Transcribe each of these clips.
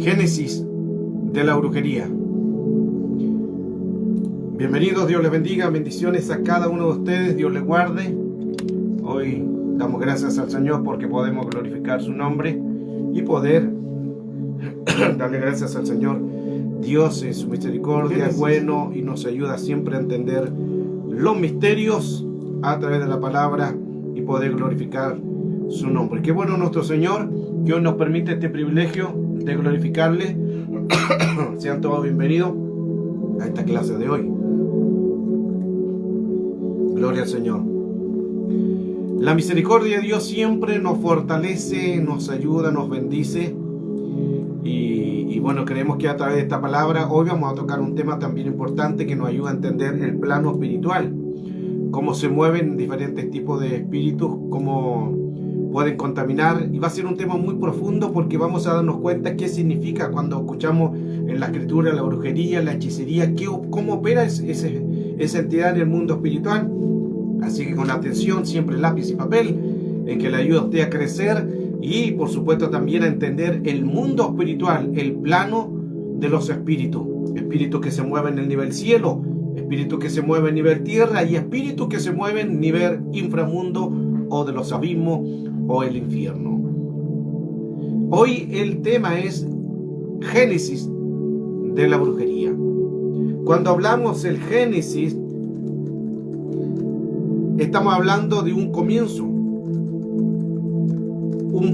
Génesis de la brujería. Bienvenidos, Dios les bendiga, bendiciones a cada uno de ustedes, Dios les guarde. Hoy damos gracias al Señor porque podemos glorificar su nombre y poder darle gracias al Señor. Dios en su misericordia es bueno y nos ayuda siempre a entender los misterios a través de la palabra y poder glorificar su nombre. Qué bueno nuestro Señor que hoy nos permite este privilegio de glorificarle. Sean todos bienvenidos a esta clase de hoy. Gloria al Señor. La misericordia de Dios siempre nos fortalece, nos ayuda, nos bendice. Y bueno, creemos que a través de esta palabra hoy vamos a tocar un tema también importante que nos ayuda a entender el plano espiritual. Cómo se mueven diferentes tipos de espíritus, cómo pueden contaminar. Y va a ser un tema muy profundo porque vamos a darnos cuenta qué significa cuando escuchamos en la escritura la brujería, la hechicería, cómo opera esa entidad en el mundo espiritual. Así que con atención, siempre lápiz y papel, en que le ayuda a usted a crecer y por supuesto también a entender el mundo espiritual, el plano de los espíritus. Espíritus que se mueven en el nivel cielo, espíritus que se mueven en nivel tierra y espíritus que se mueven en nivel inframundo o de los abismos o el infierno. Hoy el tema es Génesis de la brujería. Cuando hablamos del Génesis, estamos hablando de un comienzo, un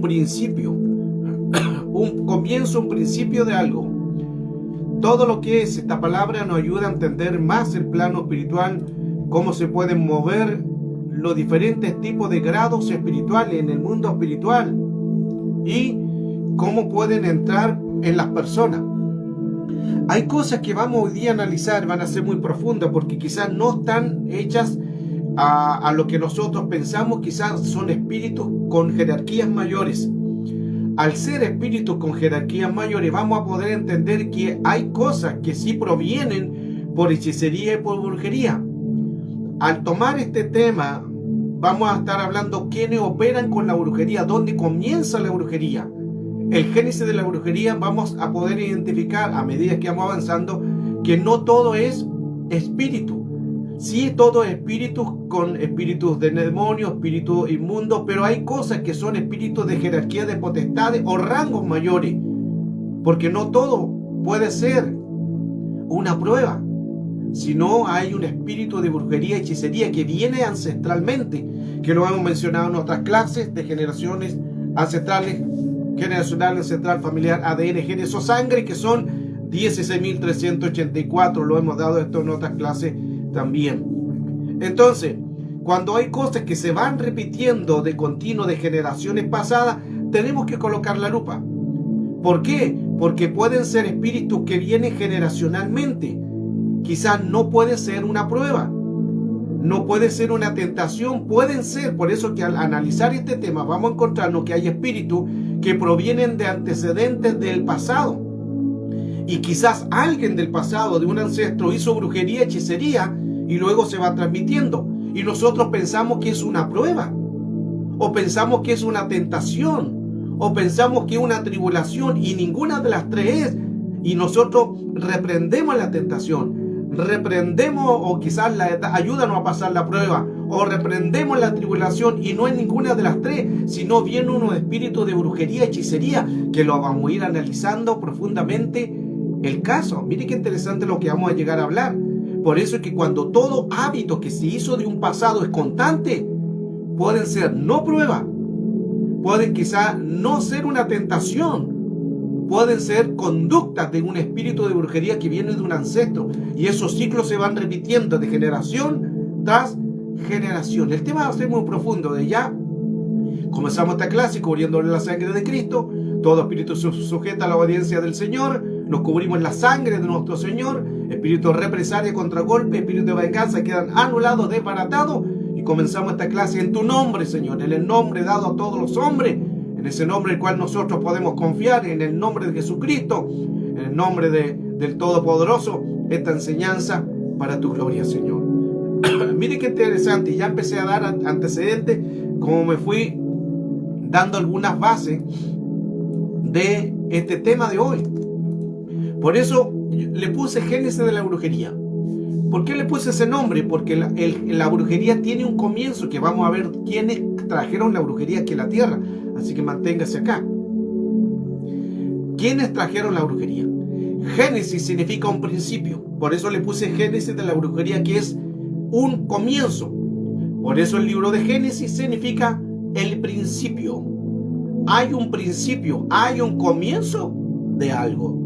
principio, un comienzo, un principio de algo. Todo lo que es esta palabra nos ayuda a entender más el plano espiritual, cómo se pueden mover los diferentes tipos de grados espirituales en el mundo espiritual y cómo pueden entrar en las personas. Hay cosas que vamos hoy día a analizar, van a ser muy profundas porque quizás no están hechas a lo que nosotros pensamos. Quizás son espíritus con jerarquías mayores. Al ser espíritus con jerarquías mayores, vamos a poder entender que hay cosas que sí provienen por hechicería y por brujería. Al tomar este tema, vamos a estar hablando quiénes operan con la brujería, dónde comienza la brujería. El génesis de la brujería vamos a poder identificar a medida que vamos avanzando que no todo es espíritu. Sí, todo es espíritus con espíritus de demonios, espíritus inmundos, pero hay cosas que son espíritus de jerarquía de potestades o rangos mayores, porque no todo puede ser una prueba, sino hay un espíritu de brujería y hechicería que viene ancestralmente, que lo hemos mencionado en otras clases de generaciones ancestrales, generacional, ancestral, familiar, ADN, genes o sangre, que son 16.384, lo hemos dado esto en otras clases también. Entonces, cuando hay cosas que se van repitiendo de continuo de generaciones pasadas, tenemos que colocar la lupa. ¿Por qué? Porque pueden ser espíritus que vienen generacionalmente. Quizás no puede ser una prueba, no puede ser una tentación, pueden ser. Por eso que al analizar este tema vamos a encontrarnos que hay espíritus que provienen de antecedentes del pasado. Y quizás alguien del pasado, de un ancestro, hizo brujería, hechicería y luego se va transmitiendo. Y nosotros pensamos que es una prueba, o pensamos que es una tentación, o pensamos que es una tribulación, y ninguna de las tres es. Y nosotros reprendemos la tentación, reprendemos o quizás ayúdanos a pasar la prueba, o reprendemos la tribulación y no es ninguna de las tres, sino viene uno de espíritu de brujería, hechicería, que lo vamos a ir analizando profundamente el caso. Mire qué interesante lo que vamos a llegar a hablar. Por eso es que cuando todo hábito que se hizo de un pasado es constante, pueden ser no prueba, pueden quizá no ser una tentación, pueden ser conductas de un espíritu de brujería que viene de un ancestro, y esos ciclos se van repitiendo de generación tras generación. El tema va a ser muy profundo. De ya comenzamos esta clase cubriéndole la sangre de Cristo. Todo espíritu sujeta a la obediencia del Señor. Nos cubrimos en la sangre de nuestro Señor. Espíritu de represalia, contragolpe, espíritu de venganza quedan anulados, desbaratados. Y comenzamos esta clase en tu nombre, Señor, en el nombre dado a todos los hombres, en ese nombre el cual nosotros podemos confiar, en el nombre de Jesucristo, en el nombre del Todopoderoso, esta enseñanza para tu gloria, Señor. Mire qué interesante. Ya empecé a dar antecedentes, como me fui dando algunas bases de este tema de hoy. Por eso le puse Génesis de la brujería. ¿Por qué le puse ese nombre? Porque la brujería tiene un comienzo, que vamos a ver quiénes trajeron la brujería aquí a la tierra. Así que manténgase acá. ¿Quiénes trajeron la brujería? Génesis significa un principio. Por eso le puse Génesis de la brujería, que es un comienzo. Por eso el libro de Génesis significa el principio. Hay un principio, hay un comienzo de algo.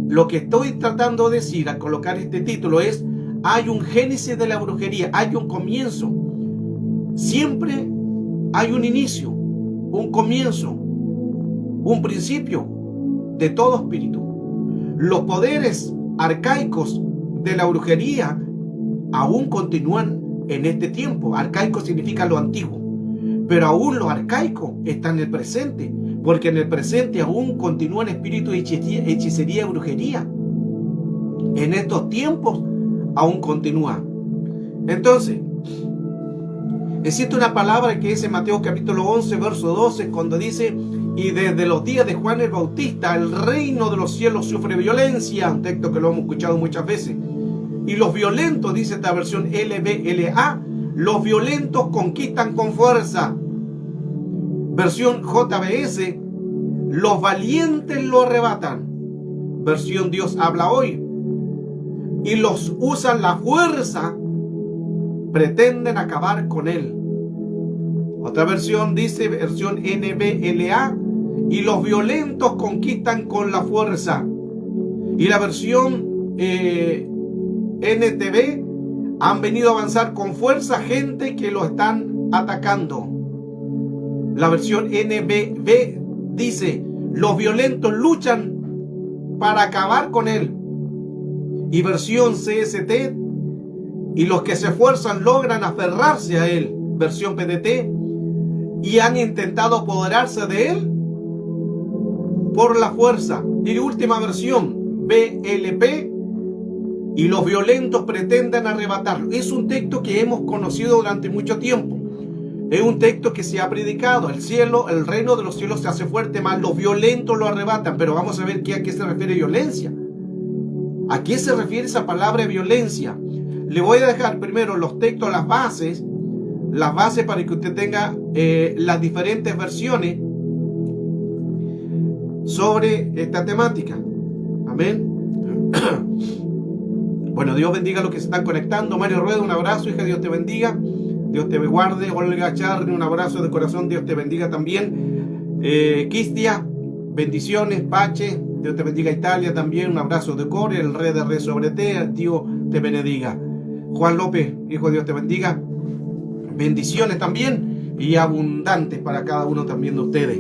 Lo que estoy tratando de decir al colocar este título es: hay un génesis de la brujería, hay un comienzo. Siempre hay un inicio, un comienzo, un principio de todo espíritu. Los poderes arcaicos de la brujería aún continúan en este tiempo. Arcaico significa lo antiguo, pero aún lo arcaico está en el presente, porque en el presente aún continúan espíritus de hechicería y brujería. En estos tiempos aún continúa. Entonces, existe una palabra que es en Mateo capítulo 11, verso 12, cuando dice: y desde los días de Juan el Bautista, el reino de los cielos sufre violencia. Un texto que lo hemos escuchado muchas veces. Y los violentos, dice esta versión LBLA, los violentos conquistan con fuerza. Versión JBS, los valientes lo arrebatan. Versión Dios habla hoy. Y los usan la fuerza, pretenden acabar con él. Otra versión dice, versión NBLA, y los violentos conquistan con la fuerza. Y la versión NTV, han venido a avanzar con fuerza gente que lo están atacando. La versión NBB dice: los violentos luchan para acabar con él. Y versión CST: y los que se esfuerzan logran aferrarse a él. Versión PDT: y han intentado apoderarse de él por la fuerza. Y última versión BLP: y los violentos pretenden arrebatarlo. Es un texto que hemos conocido durante mucho tiempo. Es un texto que se ha predicado. El cielo, el reino de los cielos se hace fuerte, más los violentos lo arrebatan. Pero vamos a ver a qué se refiere violencia. ¿A qué se refiere esa palabra violencia? Le voy a dejar primero los textos, las bases para que usted tenga las diferentes versiones sobre esta temática. Amén. Bueno, Dios bendiga a los que se están conectando. Mario Rueda, un abrazo, hija, Dios te bendiga. Dios te guarde. Olga Charri, un abrazo de corazón, Dios te bendiga también. Kistia, bendiciones. Pache, Dios te bendiga. Italia también, un abrazo de core. El rey de rey sobre ti, Dios te bendiga. Juan López, hijo, Dios te bendiga. Bendiciones también y abundantes para cada uno también de ustedes.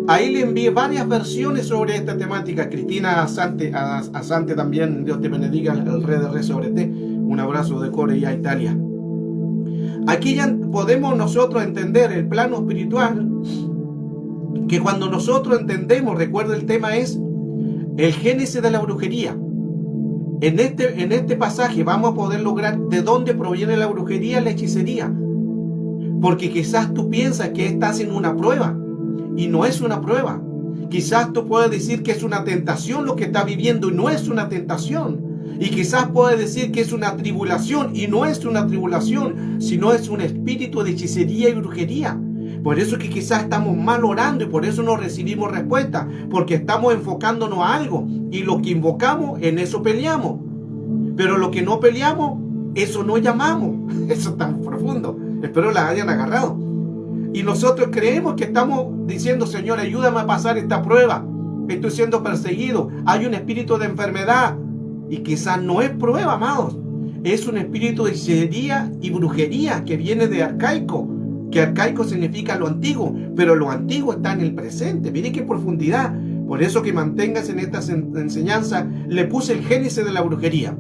Ahí le envié varias versiones sobre esta temática. Cristina Asante también, Dios te bendiga, el rey de rey sobre ti. Un abrazo de core y a Italia. Aquí ya podemos nosotros entender el plano espiritual, que cuando nosotros entendemos, recuerda, el tema es el génesis de la brujería. En este pasaje vamos a poder lograr de dónde proviene la brujería y la hechicería. Porque quizás tú piensas que estás en una prueba y no es una prueba. Quizás tú puedes decir que es una tentación lo que estás viviendo y no es una tentación. Y quizás puedes decir que es una tribulación y no es una tribulación, sino es un espíritu de hechicería y brujería. Por eso es que quizás estamos mal orando y por eso no recibimos respuesta, porque estamos enfocándonos a algo y lo que invocamos, en eso peleamos. Pero lo que no peleamos, eso no llamamos. Eso es tan profundo. Espero la hayan agarrado. Y nosotros creemos que estamos diciendo: Señor, ayúdame a pasar esta prueba. Estoy siendo perseguido. Hay un espíritu de enfermedad. Y quizás no es prueba, amados. Es un espíritu de hechicería y brujería que viene de arcaico. Que arcaico significa lo antiguo. Pero lo antiguo está en el presente. Mire qué profundidad. Por eso que mantengas en esta enseñanza, le puse el génesis de la brujería.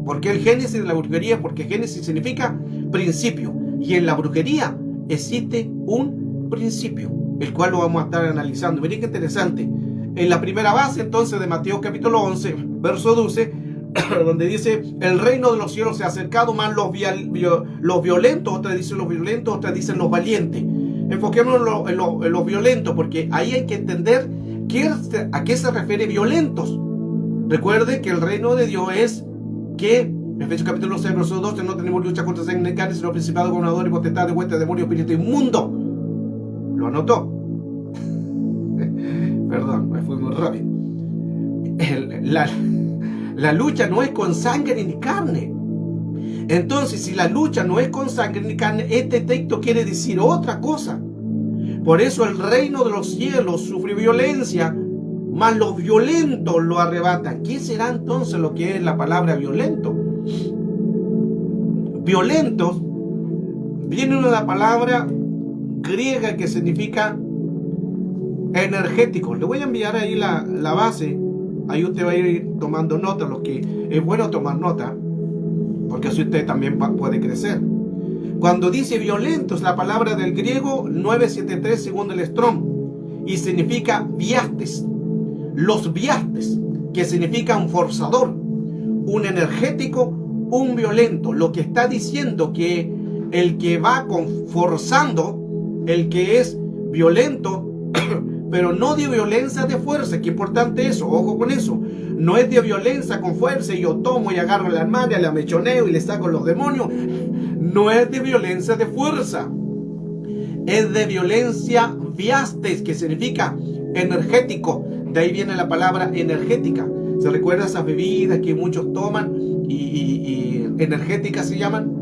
¿Por qué el génesis de la brujería? Porque génesis significa principio. Y en la brujería existe un principio, el cual lo vamos a estar analizando. Miren qué interesante. En la primera base entonces de Mateo capítulo 11, verso 12, donde dice: el reino de los cielos se ha acercado, más los violentos, otras dicen los violentos, otras dicen los valientes. Enfoquémonos en los violentos, porque ahí hay que entender ¿A qué se refiere violentos? Recuerde que el reino de Dios es que, Efesios capítulo 6, verso 12, no tenemos lucha contra sangre y carne, sino principados, gobernadores, potestades, huestes, demonios, espíritu inmundo. ¿Lo anotó? Perdón, me fui muy rápido. La lucha no es con sangre ni carne. Entonces, si la lucha no es con sangre ni carne, este texto quiere decir otra cosa. Por eso el reino de los cielos sufre violencia, mas los violentos lo arrebatan. ¿Qué será entonces lo que es la palabra violento? Violentos viene de la palabra griega que significa energético. Le voy a enviar ahí la base. Ahí usted va a ir tomando nota. Lo que es bueno tomar nota, porque así usted también puede crecer. Cuando dice violento, es la palabra del griego 973 según el Strong, y significa viastes. Los viastes, que significan forzador, un energético, un violento. Lo que está diciendo que el que va forzando, el que es violento, pero no de violencia de fuerza. Qué importante eso, ojo con eso. No es de violencia con fuerza y yo tomo y agarro a la hermana, la mechoneo y le saco los demonios. No es de violencia de fuerza. Es de violencia viastes, que significa energético. De ahí viene la palabra energética. ¿Se recuerda esas bebidas que muchos toman y energéticas se llaman?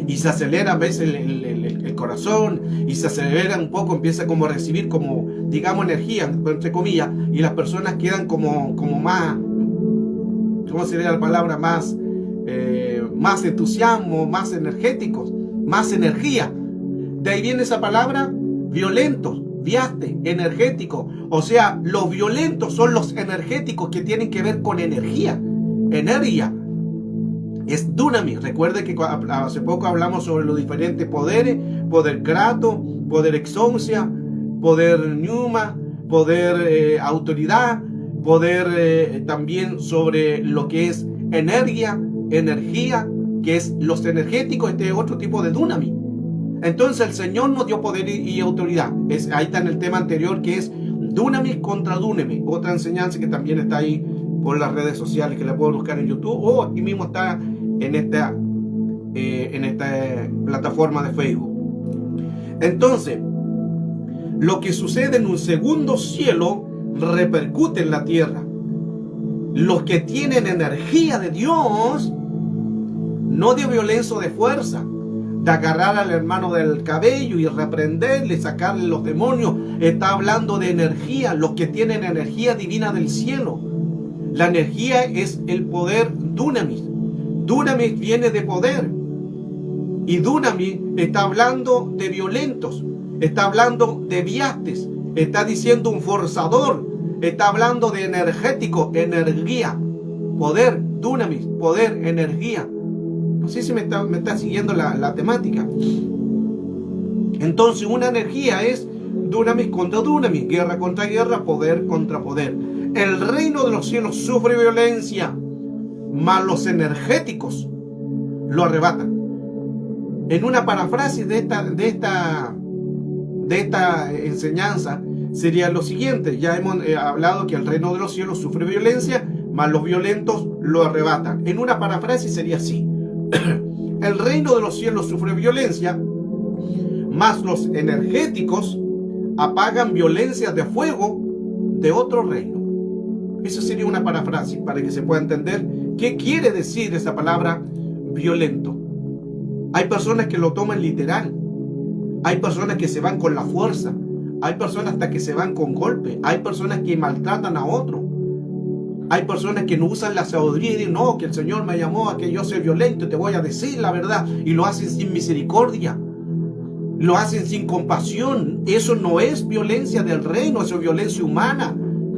Y se acelera a veces el corazón, y se acelera un poco, empieza como a recibir como, digamos, energía, entre comillas, y las personas quedan como más, ¿cómo sería la palabra? Más entusiasmo, más energéticos, más energía. De ahí viene esa palabra violentos, viaste, energético. O sea, los violentos son los energéticos que tienen que ver con energía. Es dunamis. Recuerde que hace poco hablamos sobre los diferentes poderes: poder kratos, poder exousia, poder pneuma, poder autoridad, poder también sobre lo que es energía, que es los energéticos. Este es otro tipo de dunamis. Entonces el Señor nos dio poder y autoridad. Ahí está en el tema anterior, que es dunamis contra dunamis, otra enseñanza que también está ahí por las redes sociales, que la puedo buscar en YouTube, o aquí mismo está en esta plataforma de Facebook. Entonces, lo que sucede en un segundo cielo repercute en la tierra. Los que tienen energía de Dios, no de violencia o de fuerza, de agarrar al hermano del cabello y reprenderle, sacarle los demonios, está hablando de energía. Los que tienen energía divina del cielo. La energía es el poder dunamis. Dunamis viene de poder. Y dunamis está hablando de violentos. Está hablando de viastes. Está diciendo un forzador. Está hablando de energético, energía. Poder, dunamis, poder, energía. No sé si me está siguiendo la temática. Entonces una energía es dunamis contra dunamis, guerra contra guerra, poder contra poder. El reino de los cielos sufre violencia, mas los energéticos lo arrebatan. En una paráfrasis de esta enseñanza sería lo siguiente: ya hemos hablado que el reino de los cielos sufre violencia, mas los violentos lo arrebatan. En una paráfrasis sería así: el reino de los cielos sufre violencia, mas los energéticos apagan violencia de fuego de otro reino. Eso sería una paráfrasis para que se pueda entender qué quiere decir esa palabra violento. Hay personas que lo toman literal. Hay personas que se van con la fuerza. Hay personas hasta que se van con golpe. Hay personas que maltratan a otro. Hay personas que no usan la sabiduría y dicen: no, que el Señor me llamó a que yo sea violento, te voy a decir la verdad. Y lo hacen sin misericordia. Lo hacen sin compasión. Eso no es violencia del reino, eso es violencia humana.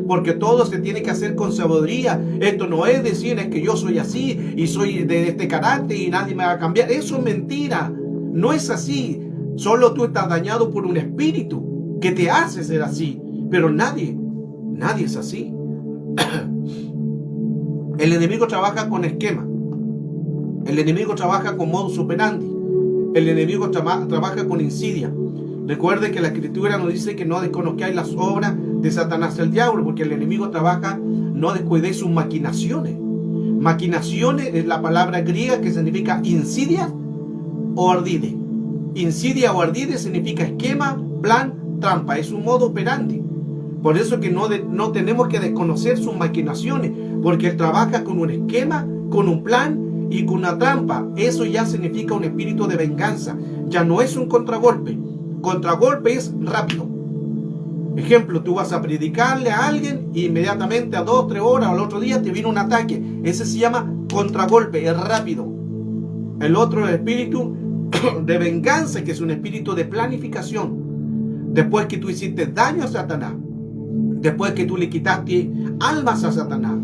Porque todo se tiene que hacer con sabiduría. Esto no es decir: es que yo soy así y soy de este carácter y nadie me va a cambiar. Eso es mentira. No es así. Solo tú estás dañado por un espíritu que te hace ser así. Pero nadie es así. El enemigo trabaja con esquema. El enemigo trabaja con modus operandi. El enemigo trabaja con insidia. Recuerde que la Escritura nos dice que no desconozcáis las obras de Satanás el diablo, porque el enemigo trabaja, no descuidéis sus maquinaciones. Maquinaciones es la palabra griega que significa insidia o ardide. Insidia o ardide significa esquema, plan, trampa. Es un modo operandi. Por eso que no tenemos que desconocer sus maquinaciones, porque él trabaja con un esquema, con un plan y con una trampa. Eso ya significa un espíritu de venganza. Ya no es un contragolpe. Contragolpe es rápido. Ejemplo, tú vas a predicarle a alguien e inmediatamente a 2 o 3 horas o al otro día te viene un ataque. Ese se llama contragolpe, es rápido. El otro es el espíritu de venganza, que es un espíritu de planificación. Después que tú hiciste daño a Satanás, después que tú le quitaste almas a Satanás,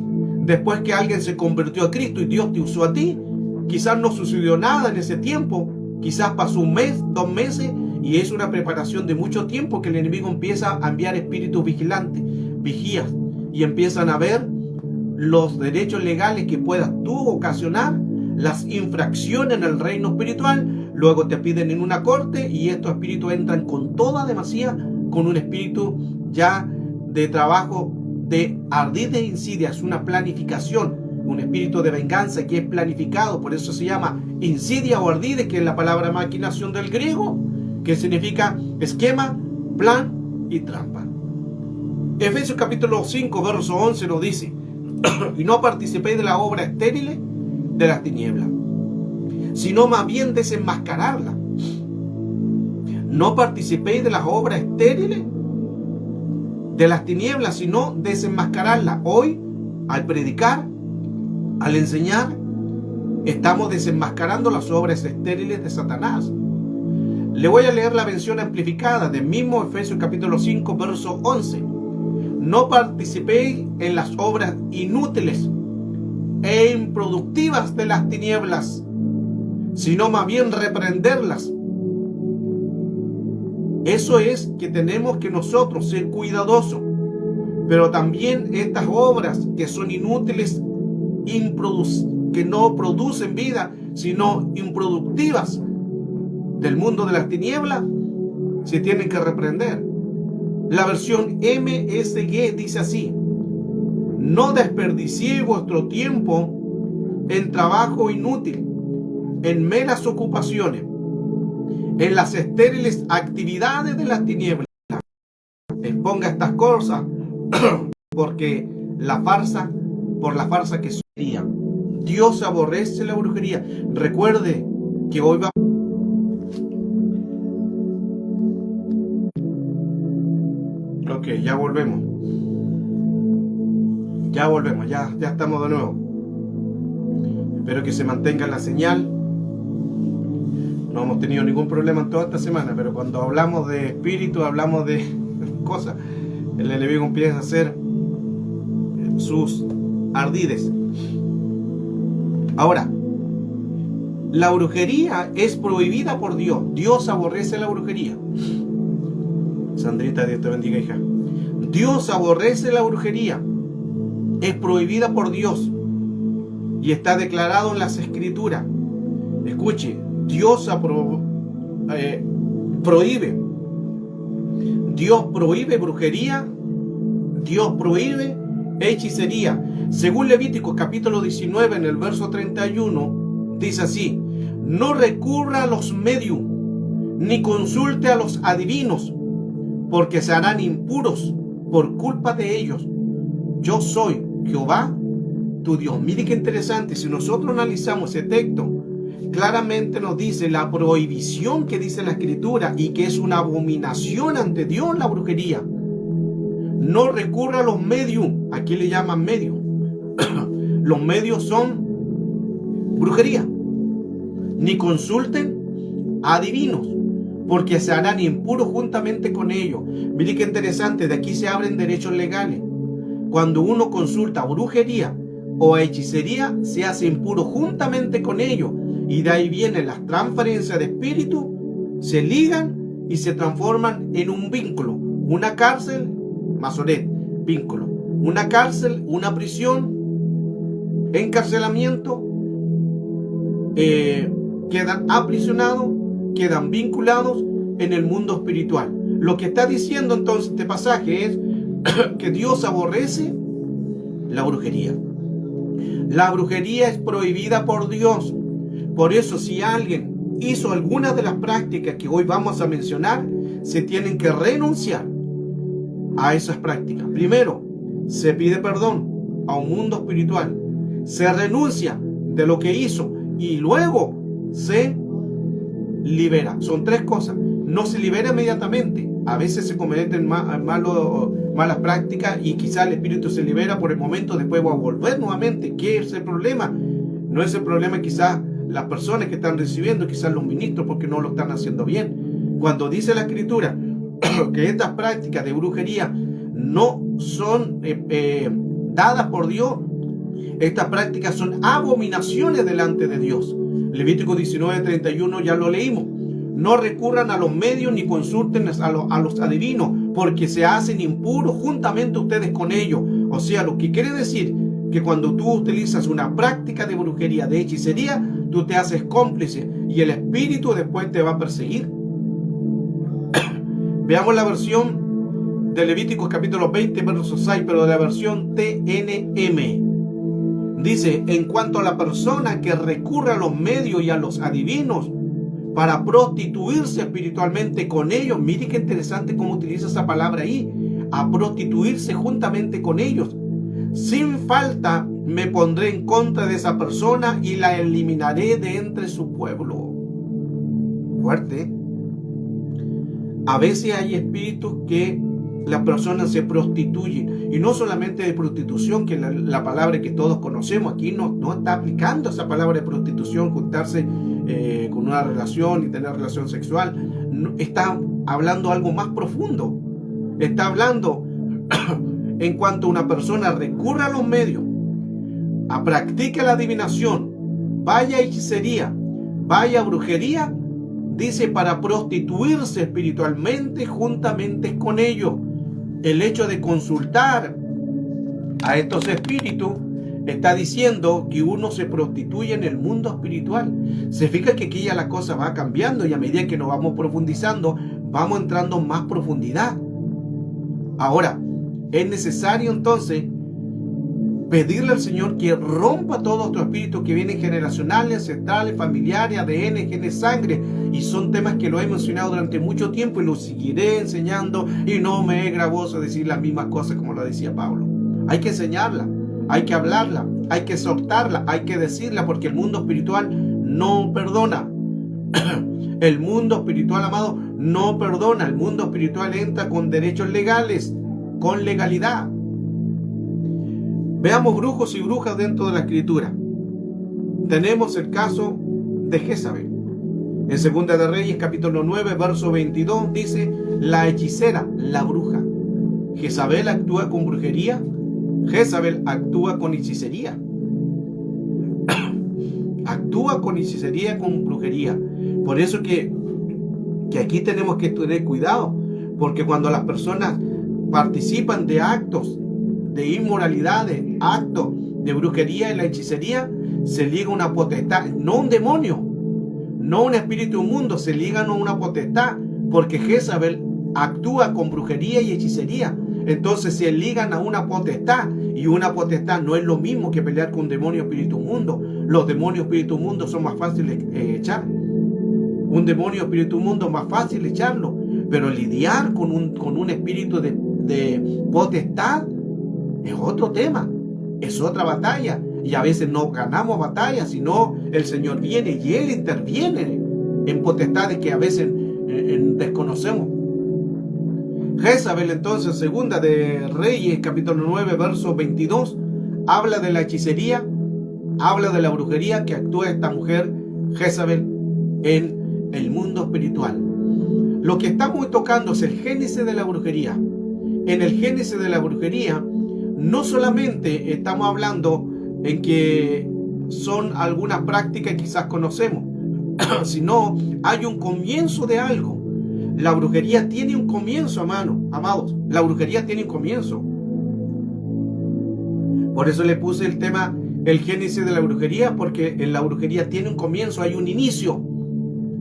después que alguien se convirtió a Cristo y Dios te usó a ti, quizás no sucedió nada en ese tiempo, quizás pasó 1 mes, 2 meses, y es una preparación de mucho tiempo que el enemigo empieza a enviar espíritus vigilantes, vigías, y empiezan a ver los derechos legales que puedas tú ocasionar, las infracciones en el reino espiritual. Luego te piden en una corte y estos espíritus entran con toda demasía, con un espíritu ya de trabajo de ardid de insidia. Es una planificación, un espíritu de venganza que es planificado. Por eso se llama insidia o ardide, que es la palabra maquinación del griego, que significa esquema, plan y trampa. Efesios capítulo 5 verso 11 nos dice: y no participéis de la obra estéril de las tinieblas, sino más bien desenmascararla. No participéis de las obras estériles de las tinieblas, sino desenmascararla. Hoy, al predicar, al enseñar, estamos desenmascarando las obras estériles de Satanás. Le voy a leer la versión amplificada del mismo Efesios capítulo 5 verso 11. No participéis en las obras inútiles e improductivas de las tinieblas, sino más bien reprenderlas. Eso es que tenemos que nosotros ser cuidadosos. Pero también estas obras que son inútiles, que no producen vida, sino improductivas del mundo de las tinieblas, se tienen que reprender. La versión MSG dice así: no desperdiciéis vuestro tiempo en trabajo inútil, en meras ocupaciones, en las estériles actividades de las tinieblas. Exponga estas cosas porque por la farsa que sería. Dios aborrece la brujería. Recuerde que hoy va. Ok, ya volvemos. Ya estamos de nuevo. Espero que se mantenga la señal. No hemos tenido ningún problema en toda esta semana, pero cuando hablamos de espíritu, hablamos de cosas, el enemigo empieza a hacer sus ardides. Ahora, la brujería es prohibida por Dios. Dios aborrece la brujería. Sandrita, Dios te bendiga, hija. Dios aborrece la brujería. Es prohibida por Dios y está declarado en las Escrituras. Escuche, Dios prohíbe. Dios prohíbe brujería. Dios prohíbe hechicería. Según Levítico capítulo 19 en el verso 31 dice así: no recurra a los medios ni consulte a los adivinos, porque se harán impuros por culpa de ellos. Yo soy Jehová tu Dios. Mire qué interesante. Si nosotros analizamos ese texto, claramente nos dice la prohibición que dice la Escritura, y que es una abominación ante Dios la brujería. No recurra a los medios. Aquí le llaman medios. Los medios son brujería. Ni consulten a adivinos, porque se harán impuros juntamente con ellos. Mire qué interesante. De aquí se abren derechos legales. Cuando uno consulta brujería o hechicería, se hace impuro juntamente con ellos. Y de ahí vienen las transferencias de espíritu, se ligan y se transforman en un vínculo. Una cárcel, masoret, vínculo. Una cárcel, una prisión, encarcelamiento, quedan aprisionados, quedan vinculados en el mundo espiritual. Lo que está diciendo entonces este pasaje es que Dios aborrece la brujería. La brujería es prohibida por Dios. Por eso, si alguien hizo alguna de las prácticas que hoy vamos a mencionar, se tienen que renunciar a esas prácticas. Primero, se pide perdón a un mundo espiritual. Se renuncia de lo que hizo y luego se libera. Son tres cosas. No se libera inmediatamente. A veces se cometen malas prácticas y quizá el espíritu se libera por el momento, después va a volver nuevamente. ¿Qué es el problema? No es el problema quizás las personas que están recibiendo, quizás los ministros, porque no lo están haciendo bien. Cuando dice la Escritura que estas prácticas de brujería no son dadas por Dios, estas prácticas son abominaciones delante de Dios. Levítico 19:31 ya lo leímos. No recurran a los medios ni consulten a los adivinos, porque se hacen impuros juntamente ustedes con ellos. O sea, lo que quiere decir que cuando tú utilizas una práctica de brujería, de hechicería, tú te haces cómplice y el espíritu después te va a perseguir. Veamos la versión de Levíticos capítulo 20, verso 6, pero de la versión TNM. Dice: en cuanto a la persona que recurre a los medios y a los adivinos para prostituirse espiritualmente con ellos, mire qué interesante cómo utiliza esa palabra ahí, a prostituirse juntamente con ellos, sin falta me pondré en contra de esa persona y la eliminaré de entre su pueblo. Fuerte. A veces hay espíritus que las personas se prostituyen, y no solamente de prostitución, que la palabra que todos conocemos aquí no está aplicando esa palabra de prostitución, juntarse con una relación y tener relación sexual. No, está hablando algo más profundo. Está hablando en cuanto una persona recurre a los medios, practica la adivinación, vaya a hechicería, vaya a brujería, dice, para prostituirse espiritualmente juntamente con ellos. El hecho de consultar a estos espíritus está diciendo que uno se prostituye en el mundo espiritual. Se fija que aquí ya la cosa va cambiando, y a medida que nos vamos profundizando, vamos entrando en más profundidad. Ahora, es necesario entonces pedirle al Señor que rompa todos estos espíritus que vienen generacionales, ancestrales, familiares, ADN, genes, sangre. Y son temas que lo he mencionado durante mucho tiempo y lo seguiré enseñando, y no me es gravoso decir las mismas cosas como lo decía Pablo. Hay que enseñarla, hay que hablarla, hay que exhortarla, hay que decirla, porque el mundo espiritual no perdona. El mundo espiritual, amado, no perdona. El mundo espiritual entra con derechos legales, con legalidad. Veamos brujos y brujas dentro de la Escritura. Tenemos el caso de Jezabel. En Segunda de Reyes, capítulo 9, verso 22, dice: la hechicera, la bruja. Jezabel actúa con brujería. Jezabel actúa con hechicería. Actúa con hechicería, con brujería. Por eso que aquí tenemos que tener cuidado, porque cuando las personas participan de actos de inmoralidades, actos de brujería y la hechicería, se liga una potestad, no un demonio, no un espíritu inmundo, se ligan a una potestad, porque Jezabel actúa con brujería y hechicería. Entonces se ligan a una potestad, y una potestad no es lo mismo que pelear con un demonio espíritu inmundo. Los demonios espíritu inmundo son más fáciles echar. Un demonio espíritu inmundo es más fácil echarlo, pero lidiar con un espíritu de potestad es otro tema, es otra batalla. Y a veces no ganamos batallas, sino el Señor viene y Él interviene en potestades que a veces desconocemos. Jezabel, entonces, Segunda de Reyes, capítulo 9, verso 22, habla de la hechicería, habla de la brujería que actúa esta mujer, Jezabel, en el mundo espiritual. Lo que estamos tocando es el génesis de la brujería. En el génesis de la brujería, no solamente estamos hablando en que son algunas prácticas que quizás conocemos, sino hay un comienzo de algo. La brujería tiene un comienzo, amados. La brujería tiene un comienzo. Por eso le puse el tema, el génesis de la brujería, porque en la brujería tiene un comienzo, hay un inicio.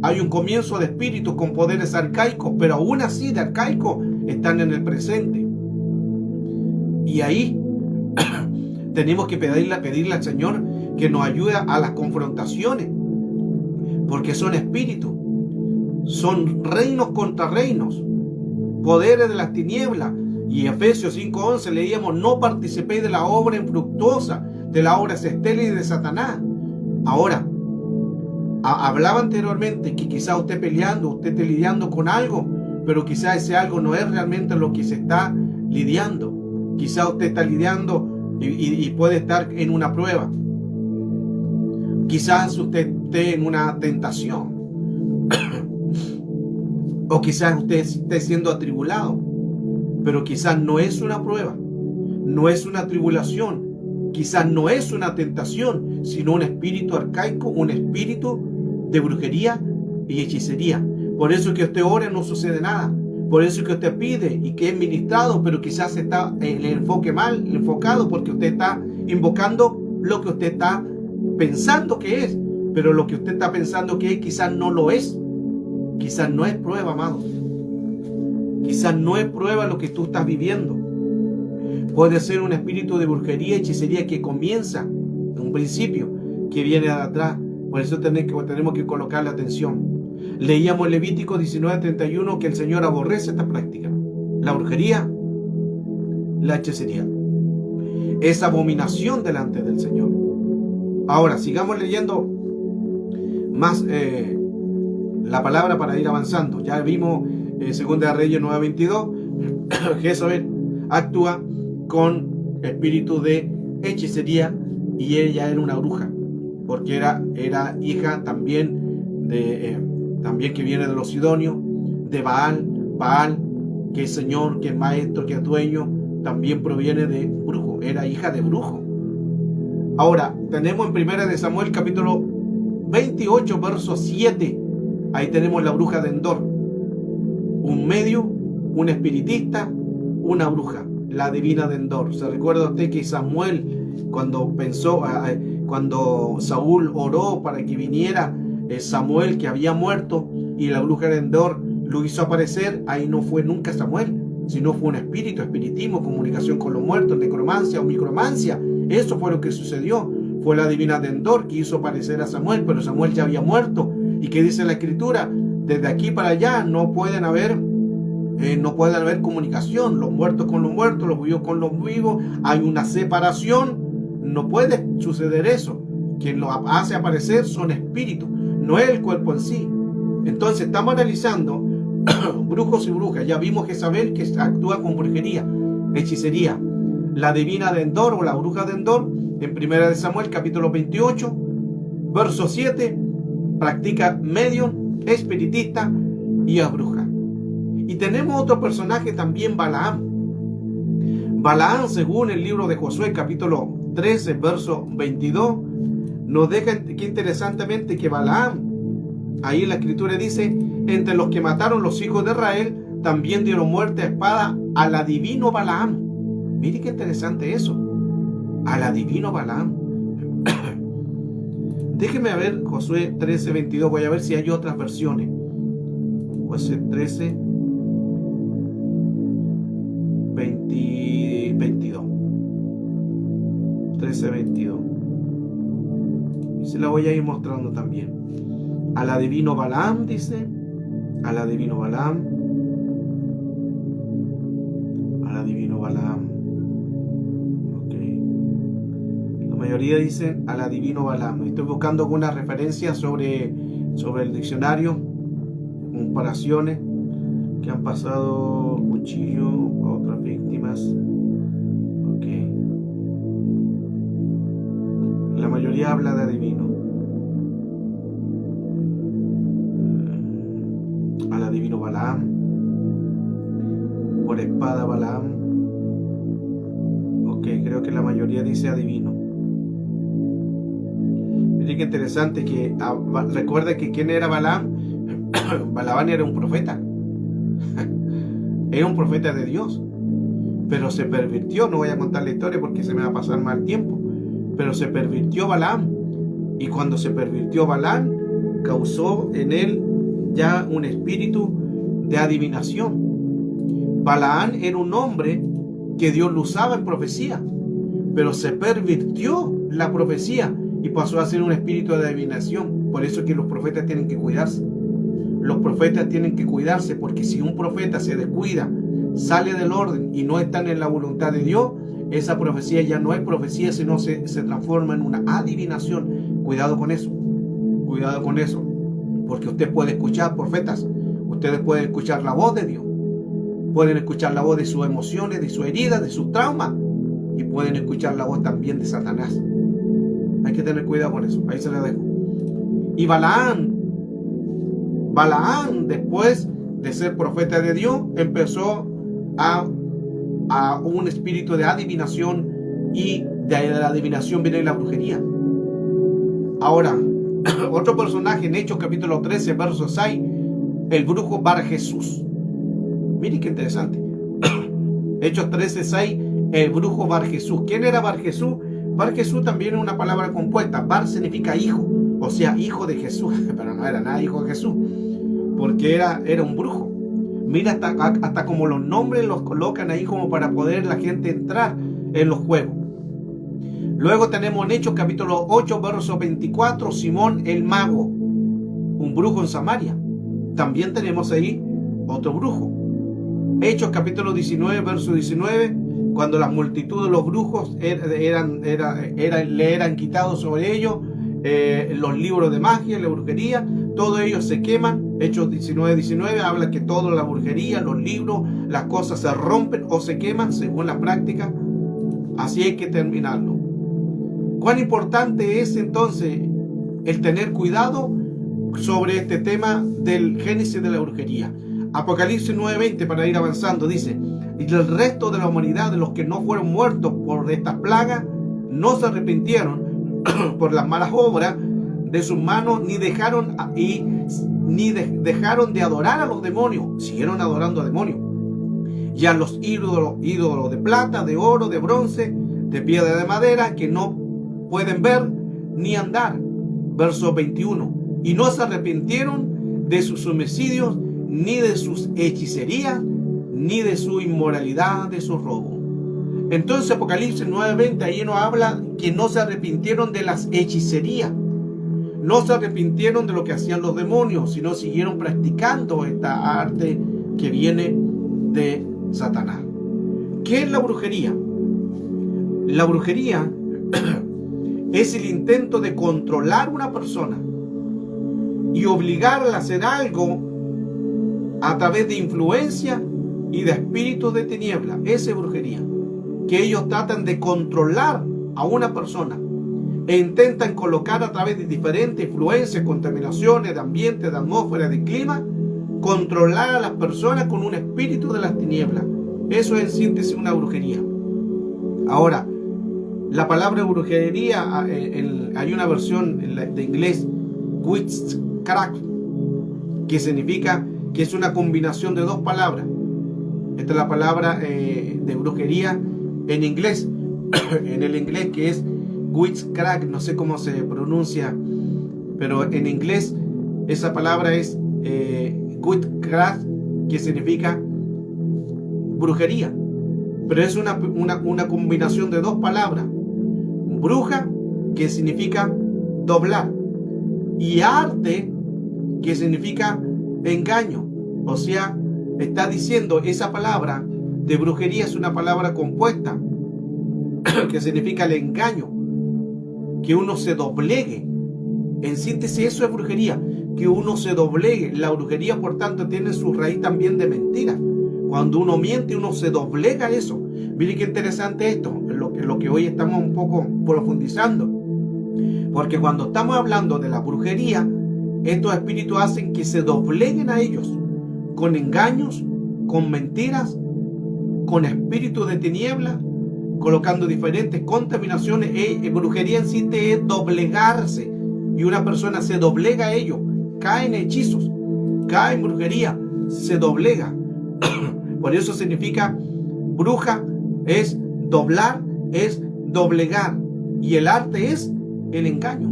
Hay un comienzo de espíritus con poderes arcaicos, pero aún así de arcaicos están en el presente. Y ahí tenemos que pedirle al Señor que nos ayude a las confrontaciones, porque son espíritus, son reinos contra reinos, poderes de las tinieblas. Y Efesios 5:11 leíamos: no participéis de la obra infructuosa, de la obra estéril de Satanás. Ahora, hablaba anteriormente que quizá usted peleando, usted esté lidiando con algo, pero quizá ese algo no es realmente lo que se está lidiando. Quizá usted está lidiando y puede estar en una prueba. Quizás usted esté en una tentación. O quizás usted esté siendo atribulado. Pero quizás no es una prueba, no es una tribulación, quizás no es una tentación, sino un espíritu arcaico, un espíritu de brujería y hechicería. Por eso que usted ora y no sucede nada. Por eso que usted pide y que es ministrado, pero quizás está en el enfoque mal enfocado, porque usted está invocando lo que usted está pensando que es, pero lo que usted está pensando que es quizás no lo es. Quizás no es prueba, amados. Quizás no es prueba lo que tú estás viviendo. Puede ser un espíritu de brujería y hechicería que comienza en un principio, que viene de atrás. Por eso tenemos que colocarle atención. Leíamos Levítico 19:31 que el Señor aborrece esta práctica. La brujería, la hechicería. Es abominación delante del Señor. Ahora, sigamos leyendo más la palabra para ir avanzando. Ya vimos Segunda de Reyes 9:22. Jezabel actúa con espíritu de hechicería y ella era una bruja, porque era hija también que viene de los sidonios, de Baal, que es señor, que es maestro, que es dueño, también proviene de brujo, era hija de brujo. Ahora, tenemos en 1 de Samuel capítulo 28, verso 7, ahí tenemos la bruja de Endor, un medio, un espiritista, una bruja, la divina de Endor. ¿Se recuerda usted que Samuel, cuando Saúl oró para que viniera Samuel, que había muerto, y la bruja de Endor lo hizo aparecer? Ahí no fue nunca Samuel, sino fue un espíritu, espiritismo, comunicación con los muertos, necromancia o micromancia. Eso fue lo que sucedió. Fue la divina de Endor que hizo aparecer a Samuel, pero Samuel ya había muerto. ¿Y qué dice la Escritura? Desde aquí para allá no pueden haber comunicación, los muertos con los muertos, los vivos con los vivos, hay una separación, no puede suceder eso. Quien lo hace aparecer son espíritus, no es el cuerpo en sí. Entonces estamos analizando brujos y brujas. Ya vimos Jezabel, que actúa con brujería, hechicería. La divina de Endor o la bruja de Endor, en 1 de Samuel capítulo 28 verso 7, practica medium, espiritista y es bruja. Y tenemos otro personaje también, Balaam. Balaam, según el libro de Josué capítulo 13 verso 22, nos deja que interesantemente que Balaam, ahí en la Escritura dice: entre los que mataron los hijos de Israel también dieron muerte a espada al adivino Balaam. Mire qué interesante eso, al adivino Balaam. Déjeme ver Josué 13, 22. Voy a ver si hay otras versiones. Josué 13, 22. 13, 22. Y se la voy a ir mostrando también. Al adivino Balaam, dice. Al adivino Balaam. Al adivino Balaam. Ok. La mayoría dicen al adivino Balaam. Estoy buscando algunas referencias sobre el diccionario. Comparaciones que han pasado cuchillo a otras víctimas. Ok. La mayoría habla de adivino. Al adivino Balaam, por espada Balaam. Ok, creo que la mayoría dice adivino. Miren qué interesante que recuerda que quién era Balaam. Balaam era un profeta. Era un profeta de Dios, pero se pervirtió. No voy a contar la historia porque se me va a pasar mal tiempo, pero se pervirtió Balaam, y cuando se pervirtió Balaam causó en él ya un espíritu de adivinación. Balaán era un hombre que Dios lo usaba en profecía, pero se pervirtió la profecía y pasó a ser un espíritu de adivinación. Por eso es que los profetas tienen que cuidarse. Los profetas tienen que cuidarse, porque si un profeta se descuida, sale del orden y no están en la voluntad de Dios, esa profecía ya no es profecía, sino se transforma en una adivinación. Cuidado con eso. Cuidado con eso. Porque usted puede escuchar profetas. Ustedes pueden escuchar la voz de Dios. Pueden escuchar la voz de sus emociones, de sus heridas, de sus traumas. Y pueden escuchar la voz también de Satanás. Hay que tener cuidado con eso. Ahí se lo dejo. Y Balaán, después de ser profeta de Dios, empezó a un espíritu de adivinación, y de la adivinación viene la brujería. Ahora, otro personaje en Hechos capítulo 13, verso 6, el brujo Bar Jesús. Miren qué interesante. Hechos 13, 6, el brujo Bar Jesús. ¿Quién era Bar Jesús? Bar Jesús también es una palabra compuesta. Bar significa hijo, o sea, hijo de Jesús, pero no era nada hijo de Jesús, porque era un brujo. Mira hasta como los nombres los colocan ahí como para poder la gente entrar en los juegos. Luego tenemos en Hechos capítulo 8, verso 24, Simón el mago, un brujo en Samaria. También tenemos ahí otro brujo. Hechos capítulo 19, verso 19, cuando las multitudes de los brujos le eran quitados sobre ellos los libros de magia, la brujería, todos ellos se queman. Hechos 19 habla que toda la brujería, los libros, las cosas se rompen o se queman según la práctica. Así hay que terminarlo. ¿Cuán importante es entonces el tener cuidado sobre este tema del génesis de la brujería? Apocalipsis 9:20, para ir avanzando, dice: y el resto de la humanidad, de los que no fueron muertos por estas plagas, no se arrepintieron por las malas obras de sus manos, ni dejaron de adorar a los demonios. Siguieron adorando a demonios y a los ídolos de plata, de oro, de bronce, de piedra, de madera, que no pueden ver ni andar. Verso 21. Y no se arrepintieron de sus homicidios, ni de sus hechicerías, ni de su inmoralidad, de su robo. Entonces Apocalipsis 9:20 ahí nos habla que no se arrepintieron de las hechicerías, no se arrepintieron de lo que hacían los demonios, sino siguieron practicando esta arte que viene de Satanás. ¿Qué es la brujería? La brujería es el intento de controlar a una persona y obligarla a hacer algo a través de influencia y de espíritus de tiniebla. Esa es brujería. Que ellos tratan de controlar a una persona e intentan colocar a través de diferentes influencias, contaminaciones de ambiente, de atmósfera, de clima, controlar a las personas con un espíritu de las tinieblas. Eso es en síntesis una brujería. Ahora, la palabra brujería, hay una versión de inglés, witchcraft, que significa que es una combinación de dos palabras. Esta es la palabra de brujería en inglés, en el inglés, que es witchcraft, no sé cómo se pronuncia, pero en inglés esa palabra es witchcraft, que significa brujería, pero es una combinación de dos palabras: bruja, que significa doblar, y arte, que significa engaño. O sea, está diciendo, esa palabra de brujería es una palabra compuesta que significa el engaño, que uno se doblegue. En síntesis, eso es brujería, que uno se doblegue. La brujería, por tanto, tiene su raíz también de mentira. Cuando uno miente, uno se doblega eso. Miren qué interesante esto, lo que hoy estamos un poco profundizando. Porque cuando estamos hablando de la brujería, estos espíritus hacen que se dobleguen a ellos con engaños, con mentiras, con espíritus de tiniebla, colocando diferentes contaminaciones. Brujería en sí es doblegarse, y una persona se doblega a ello, cae en hechizos, cae en brujería, se doblega. Por eso significa bruja, es doblar, es doblegar, y el arte es el engaño.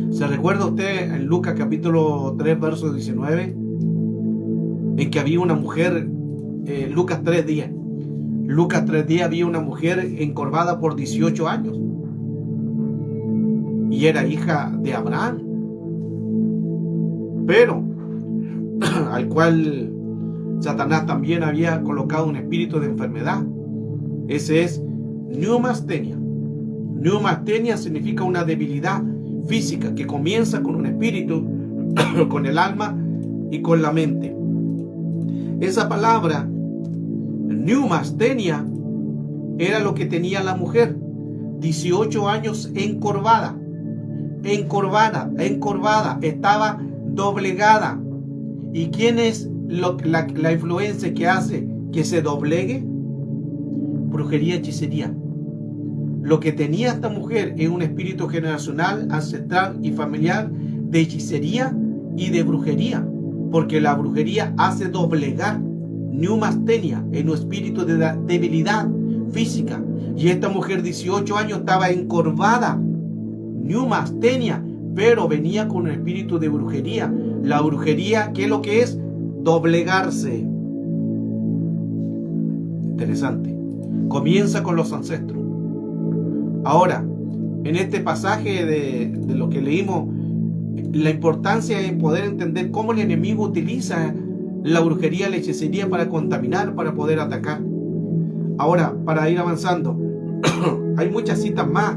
¿Se recuerda usted en Lucas capítulo 3, verso 19? En que había una mujer, Lucas 3:10. Lucas 3:10 había una mujer encorvada por 18 años. Y era hija de Abraham. Pero, al cual Satanás también había colocado un espíritu de enfermedad. Ese es neumastenia. Neumastenia significa una debilidad física que comienza con un espíritu, con el alma y con la mente. Esa palabra, neumastenia, era lo que tenía la mujer. 18 años encorvada, estaba doblegada. ¿Y quién es la influencia que hace que se doblegue? Brujería, hechicería. Lo que tenía esta mujer es un espíritu generacional, ancestral y familiar de hechicería y de brujería, porque la brujería hace doblegar, neumastenia, en un espíritu de debilidad física. Y esta mujer, 18 años, estaba encorvada, neumastenia, pero venía con un espíritu de brujería. La brujería, ¿qué es lo que es? Doblegarse. Interesante. Comienza con los ancestros. Ahora, en este pasaje de lo que leímos, la importancia es poder entender cómo el enemigo utiliza la brujería, la hechicería para contaminar, para poder atacar. Ahora, para ir avanzando, hay muchas citas más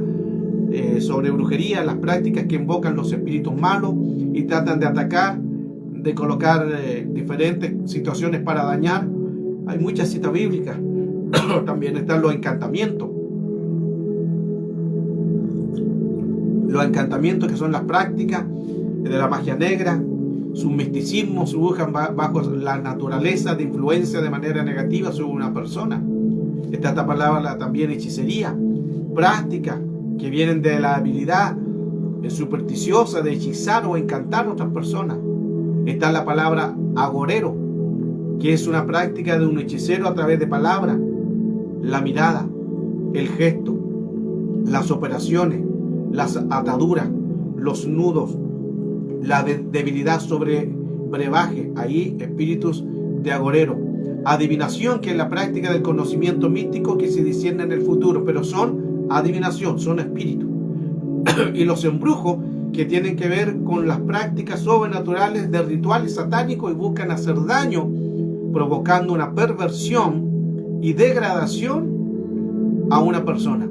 sobre brujería, las prácticas que invocan los espíritus malos y tratan de atacar, de colocar diferentes situaciones para dañar. Hay muchas citas bíblicas. También están los encantamientos. Los encantamientos, que son las prácticas de la magia negra, su misticismo, se buscan bajo la naturaleza de influencia de manera negativa sobre una persona. Está esta palabra también, hechicería, prácticas que vienen de la habilidad supersticiosa de hechizar o encantar a otras personas. Está la palabra agorero, que es una práctica de un hechicero a través de palabras, la mirada, el gesto, las operaciones, las ataduras, los nudos, la debilidad sobre brebaje, ahí espíritus de agorero. Adivinación, que es la práctica del conocimiento místico que se discierne en el futuro, pero son adivinación, son espíritus. Y los embrujos, que tienen que ver con las prácticas sobrenaturales de rituales satánicos y buscan hacer daño, provocando una perversión y degradación a una persona,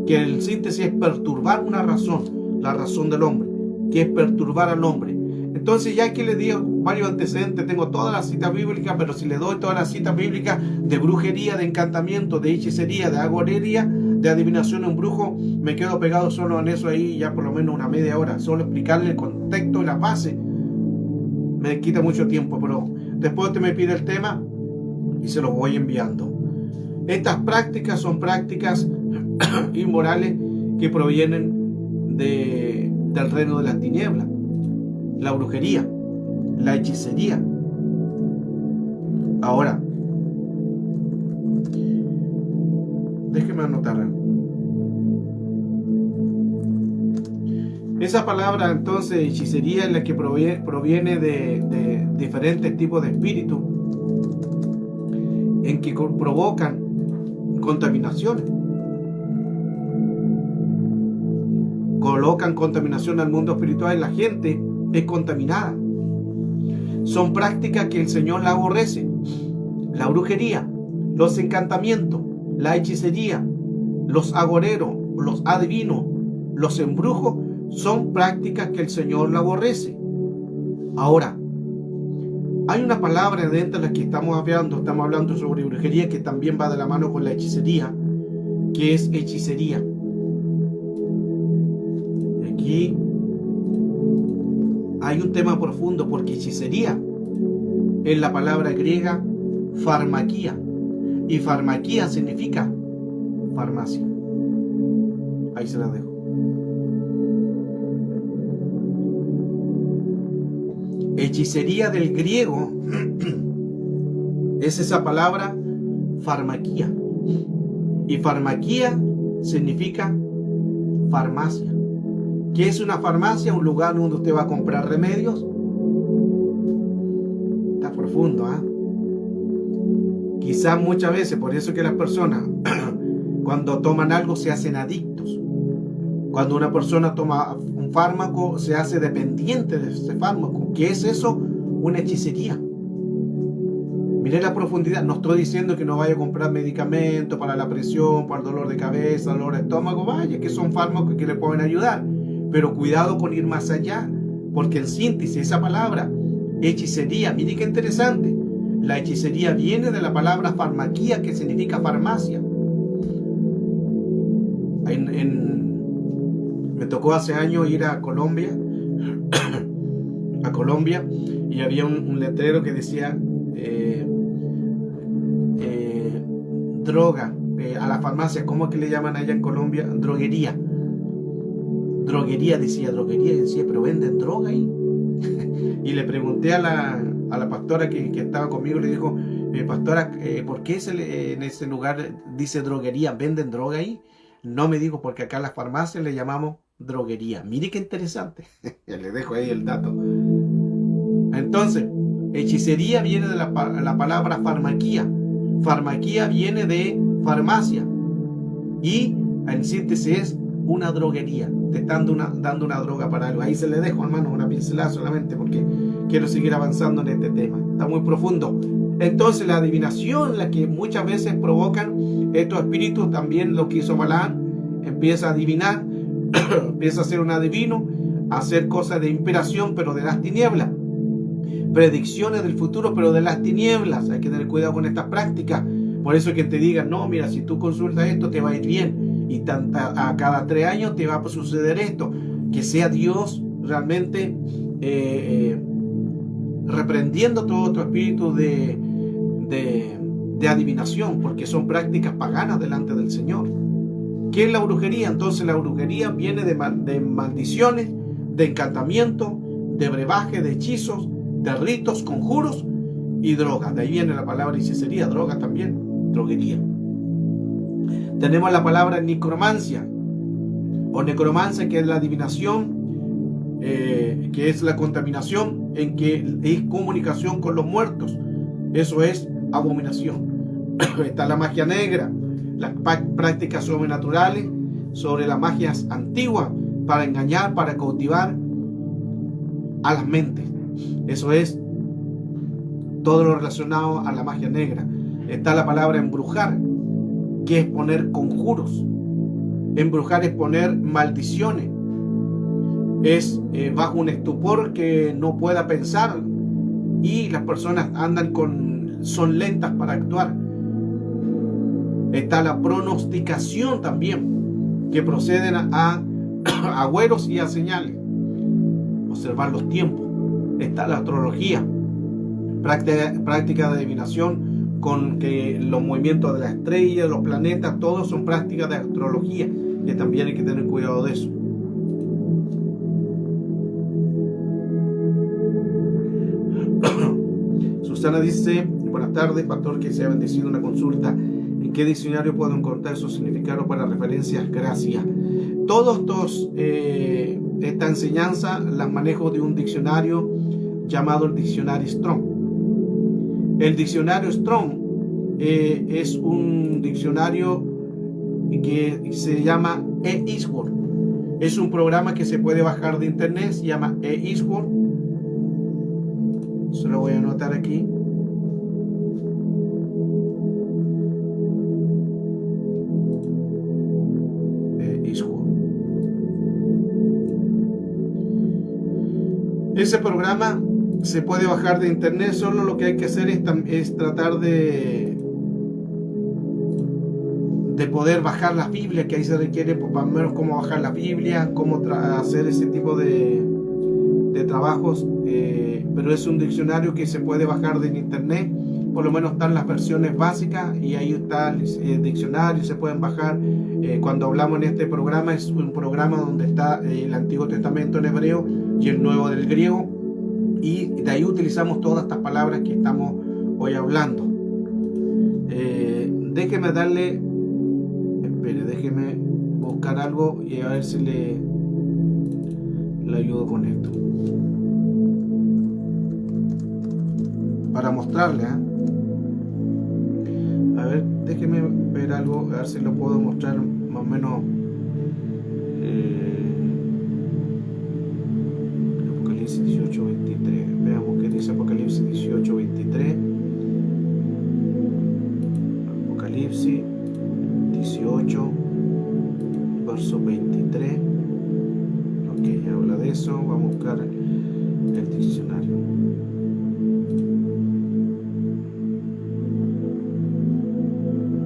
que en síntesis es perturbar una razón, la razón del hombre, que es perturbar al hombre. Entonces, ya aquí les di varios antecedentes, tengo todas las citas bíblicas, pero si le doy todas las citas bíblicas de brujería, de encantamiento, de hechicería, de agorería, de adivinación, un brujo, me quedo pegado solo en eso ahí ya por lo menos una media hora, solo explicarle el contexto y la base me quita mucho tiempo, pero después usted me pide el tema y se los voy enviando. Estas prácticas son prácticas inmorales que provienen del reino de las tinieblas, la brujería, la hechicería. Ahora, déjeme anotar. Esa palabra entonces, hechicería, es la que proviene de diferentes tipos de espíritus en que provocan contaminaciones. Colocan contaminación al mundo espiritual y la gente es contaminada. Son prácticas que el Señor la aborrece. La brujería, los encantamientos, la hechicería, los agoreros, los adivinos, los embrujos, son prácticas que el Señor la aborrece. Ahora, hay una palabra dentro de la que estamos hablando sobre brujería, que también va de la mano con la hechicería, que es hechicería. Aquí hay un tema profundo, porque hechicería es la palabra griega farmaquía, y farmaquía significa farmacia. Ahí se la dejo. Hechicería del griego es esa palabra farmaquía, y farmaquía significa farmacia. ¿Qué es una farmacia? Un lugar donde usted va a comprar remedios. Está profundo, ¿ah? Quizás muchas veces, por eso que las personas cuando toman algo se hacen adictos. Cuando una persona toma un fármaco se hace dependiente de ese fármaco. ¿Qué es eso? Una hechicería. Mire la profundidad. No estoy diciendo que no vaya a comprar medicamentos para la presión, para el dolor de cabeza, dolor de estómago. Vaya, que son fármacos que le pueden ayudar. Pero cuidado con ir más allá. Porque en síntesis, esa palabra, hechicería, mire qué interesante. La hechicería viene de la palabra farmaquía, que significa farmacia. Me tocó hace años ir a Colombia, y había un letrero que decía droga, a la farmacia, ¿cómo es que le llaman allá en Colombia? Droguería. Droguería decía, droguería, y decía, pero venden droga ahí. Y le pregunté a la pastora que estaba conmigo, le dijo, pastora, ¿por qué en ese lugar dice droguería? ¿Venden droga ahí? No, me dijo, porque acá a las farmacias le llamamos droguería. Mire qué interesante. Le dejo ahí el dato. Entonces, hechicería viene de la palabra farmaquía. Farmaquía viene de farmacia. Y en síntesis es una droguería. Te están dando una droga para algo. Ahí se le dejo, hermano, una pincelada solamente porque quiero seguir avanzando en este tema. Está muy profundo. Entonces, la adivinación, la que muchas veces provocan estos espíritus, también lo que hizo Balaam, empieza a adivinar, empieza a ser un adivino, a hacer cosas de inspiración, pero de las tinieblas. Predicciones del futuro, pero de las tinieblas. Hay que tener cuidado con estas prácticas. Por eso es que te digan, no, mira, si tú consultas esto, te va a ir bien. Y a cada 3 años te va a suceder esto. Que sea Dios realmente reprendiendo todo tu espíritu de adivinación, porque son prácticas paganas delante del Señor. ¿Qué es la brujería? Entonces la brujería viene de maldiciones, de encantamiento, de brebaje, de hechizos, de ritos, conjuros y drogas. De ahí viene la palabra hechicería, droga también, droguería. Tenemos la palabra necromancia o necromancia, que es la adivinación, que es la contaminación, en que es comunicación con los muertos. Eso es abominación. Está la magia negra, las prácticas sobrenaturales sobre las magias antiguas para engañar, para cautivar a las mentes. Eso es todo lo relacionado a la magia negra. Está la palabra embrujar, que es poner conjuros. Embrujar es poner maldiciones. Es bajo un estupor que no pueda pensar, y las personas son lentas para actuar. Está la pronosticación también, que proceden a agüeros y a señales. Observar los tiempos. Está la astrología, práctica de adivinación con que los movimientos de las estrellas, los planetas, todos son prácticas de astrología, que también hay que tener cuidado de eso. Susana dice, buenas tardes, pastor, que sea bendecido. Una consulta: ¿en qué diccionario puedo encontrar su significado para referencias? Gracias. Todos esta enseñanza la manejo de un diccionario llamado el diccionario Strong. El diccionario Strong es un diccionario que se llama eIsWord. Es un programa que se puede bajar de internet, se llama eIsWord. Se lo voy a anotar aquí. Ese programa se puede bajar de internet. Solo lo que hay que hacer es tratar de poder bajar la Biblia, que ahí se requiere por lo menos cómo bajar la Biblia, cómo hacer ese tipo de trabajos, pero es un diccionario que se puede bajar de internet. Por lo menos están las versiones básicas y ahí está el diccionario, se pueden bajar. Cuando hablamos en este programa, es un programa donde está el Antiguo Testamento en hebreo y el Nuevo del griego, y de ahí utilizamos todas estas palabras que estamos hoy hablando. Déjeme déjeme buscar algo y a ver si le ayudo con esto. Para mostrarle, A ver, déjeme ver algo, a ver si lo puedo mostrar más o menos. Apocalipsis 18:23. Veamos qué dice Apocalipsis 18:23. Apocalipsis 18, verso 23. Ok, habla de eso. Vamos a buscar el diccionario.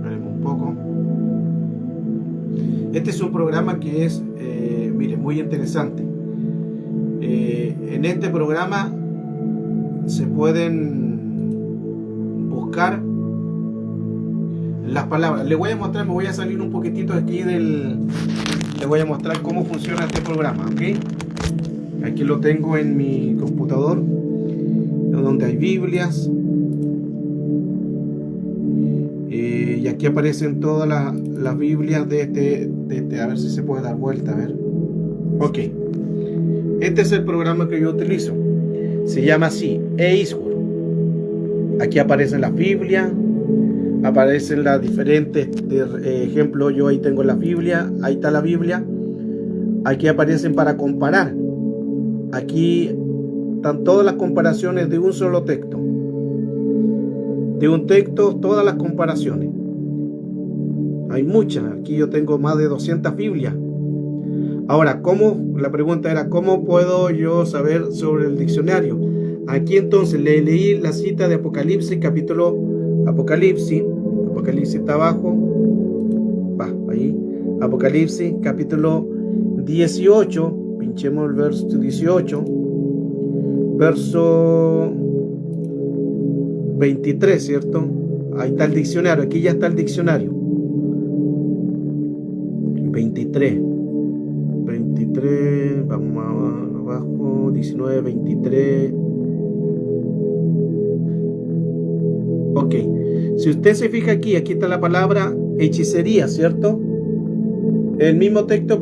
Veremos un poco. Este es un programa que es, mire, muy interesante. En este programa se pueden buscar las palabras. Le voy a mostrar, me voy a salir un poquitito aquí le voy a mostrar cómo funciona este programa, ¿ok? Aquí lo tengo en mi computador, donde hay Biblias, y aquí aparecen todas las Biblias de este, a ver si se puede dar vuelta, a ver. Ok, este es el programa que yo utilizo, se llama así, eIsWord. Aquí aparecen las Biblias, aparecen las diferentes ejemplos. Yo ahí tengo la Biblia, ahí está la Biblia. Aquí aparecen para comparar. Aquí están todas las comparaciones de un solo texto. De un texto, todas las comparaciones. Hay muchas. Aquí yo tengo más de 200 Biblias. Ahora, la pregunta era, ¿cómo puedo yo saber sobre el diccionario? Aquí entonces le leí la cita de Apocalipsis, capítulo Apocalipsis está abajo, ahí, Apocalipsis, capítulo 18, pinchemos el verso 18, verso 23, ¿cierto? Ahí está el diccionario, aquí ya está el diccionario. 23, vamos abajo, 19, 23. Ok, si usted se fija aquí está la palabra hechicería, ¿cierto? El mismo texto,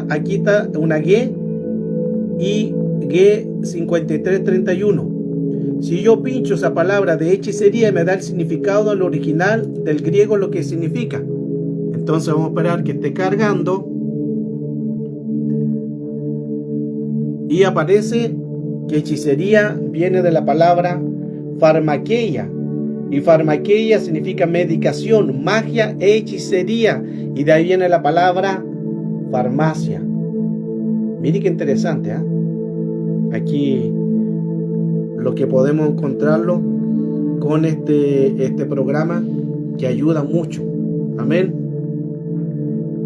aquí está una G y G 5331. Si yo pincho esa palabra de hechicería, me da el significado al original del griego, lo que significa. Entonces vamos a esperar que esté cargando. Y aparece que hechicería viene de la palabra farmakeia. Y farmakeia significa medicación, magia e hechicería. Y de ahí viene la palabra farmacia. Mire qué interesante, Aquí lo que podemos encontrarlo con este programa que ayuda mucho. Amén.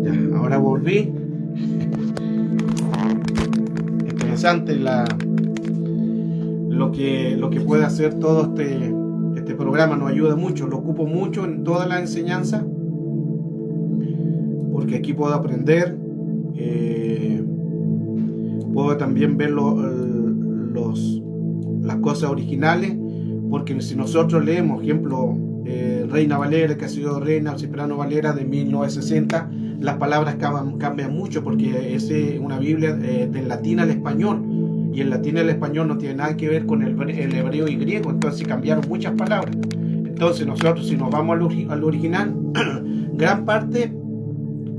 Ya, ahora volví. Interesante lo que puede hacer todo este programa. Nos ayuda mucho, lo ocupo mucho en toda la enseñanza, porque aquí puedo aprender, puedo también ver las cosas originales, porque si nosotros leemos, ejemplo, Reina Valera, que ha sido Reina Cipriano Valera de 1960, las palabras cambian mucho, porque es una Biblia del latín al español, y el latín al español no tiene nada que ver con el hebreo y griego, entonces cambiaron muchas palabras. Entonces nosotros, si nos vamos al original, gran parte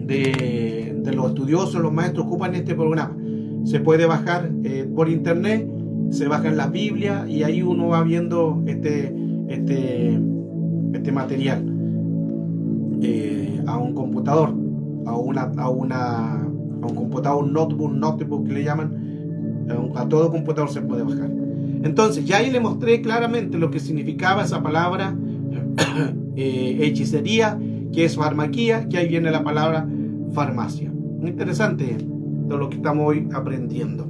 de los estudiosos, los maestros ocupan este programa. Se puede bajar por internet, se bajan las Biblias y ahí uno va viendo este material a un computador, a un computador, notebook que le llaman. A todo computador se puede bajar. Entonces ya ahí le mostré claramente lo que significaba esa palabra hechicería, que es farmaquía, que ahí viene la palabra farmacia. Muy interesante todo lo que estamos hoy aprendiendo.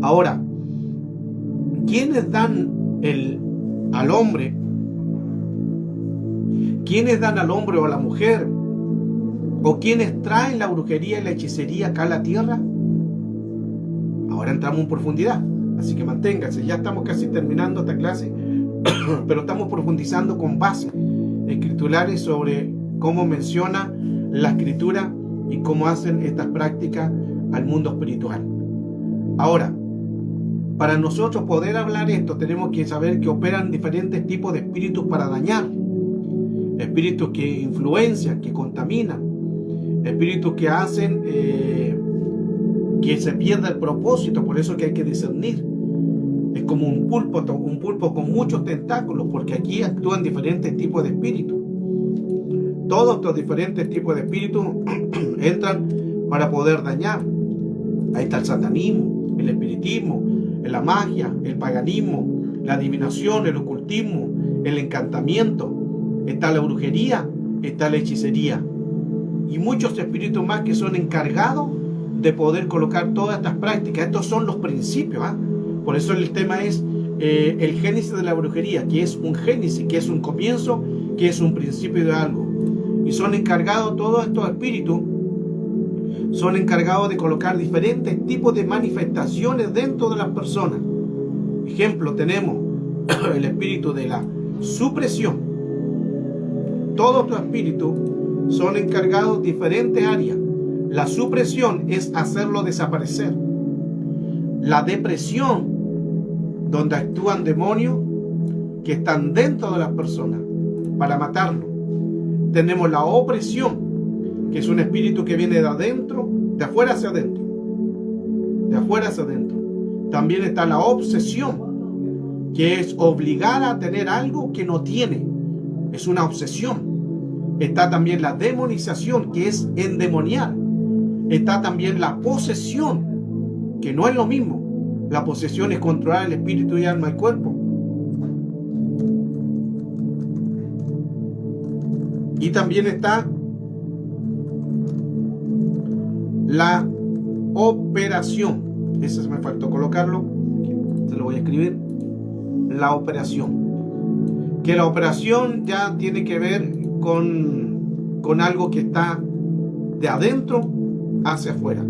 Ahora, ¿quiénes dan al hombre? ¿Quiénes dan al hombre o a la mujer? ¿O quiénes traen la brujería y la hechicería acá a la tierra? Ahora entramos en profundidad, así que manténganse. Ya estamos casi terminando esta clase, pero estamos profundizando con bases escriturales sobre cómo menciona la escritura y cómo hacen estas prácticas al mundo espiritual. Ahora, para nosotros poder hablar esto, tenemos que saber que operan diferentes tipos de espíritus para dañar. Espíritus que influencian, que contaminan. Espíritus que hacen que se pierda el propósito. Por eso que hay que discernir. Es como un pulpo con muchos tentáculos, porque aquí actúan diferentes tipos de espíritus. Todos estos diferentes tipos de espíritus entran para poder dañar. Ahí está el satanismo, el espiritismo, la magia, el paganismo, la adivinación, el ocultismo, el encantamiento. Está la brujería, está la hechicería. Y muchos espíritus más que son encargados de poder colocar todas estas prácticas. Estos son los principios. Por eso el tema es el génesis de la brujería, que es un génesis, que es un comienzo, que es un principio de algo. Y son encargados todos estos espíritus, son encargados de colocar diferentes tipos de manifestaciones dentro de las personas. Ejemplo, tenemos el espíritu de la supresión. Todos estos espíritus son encargados de diferentes áreas. La supresión es hacerlo desaparecer. La depresión, donde actúan demonios que están dentro de las personas para matarlo. Tenemos la opresión, que es un espíritu que viene de adentro, de afuera hacia adentro. De afuera hacia adentro. También está la obsesión, que es obligar a tener algo que no tiene. Es una obsesión. Está también la demonización, que es endemoniar. Está también la posesión, que no es lo mismo. La posesión es controlar el espíritu y alma del cuerpo. Y también está la operación. Ese me faltó colocarlo. Se lo voy a escribir. La operación. Que la operación ya tiene que ver con algo que está de adentro hacia afuera.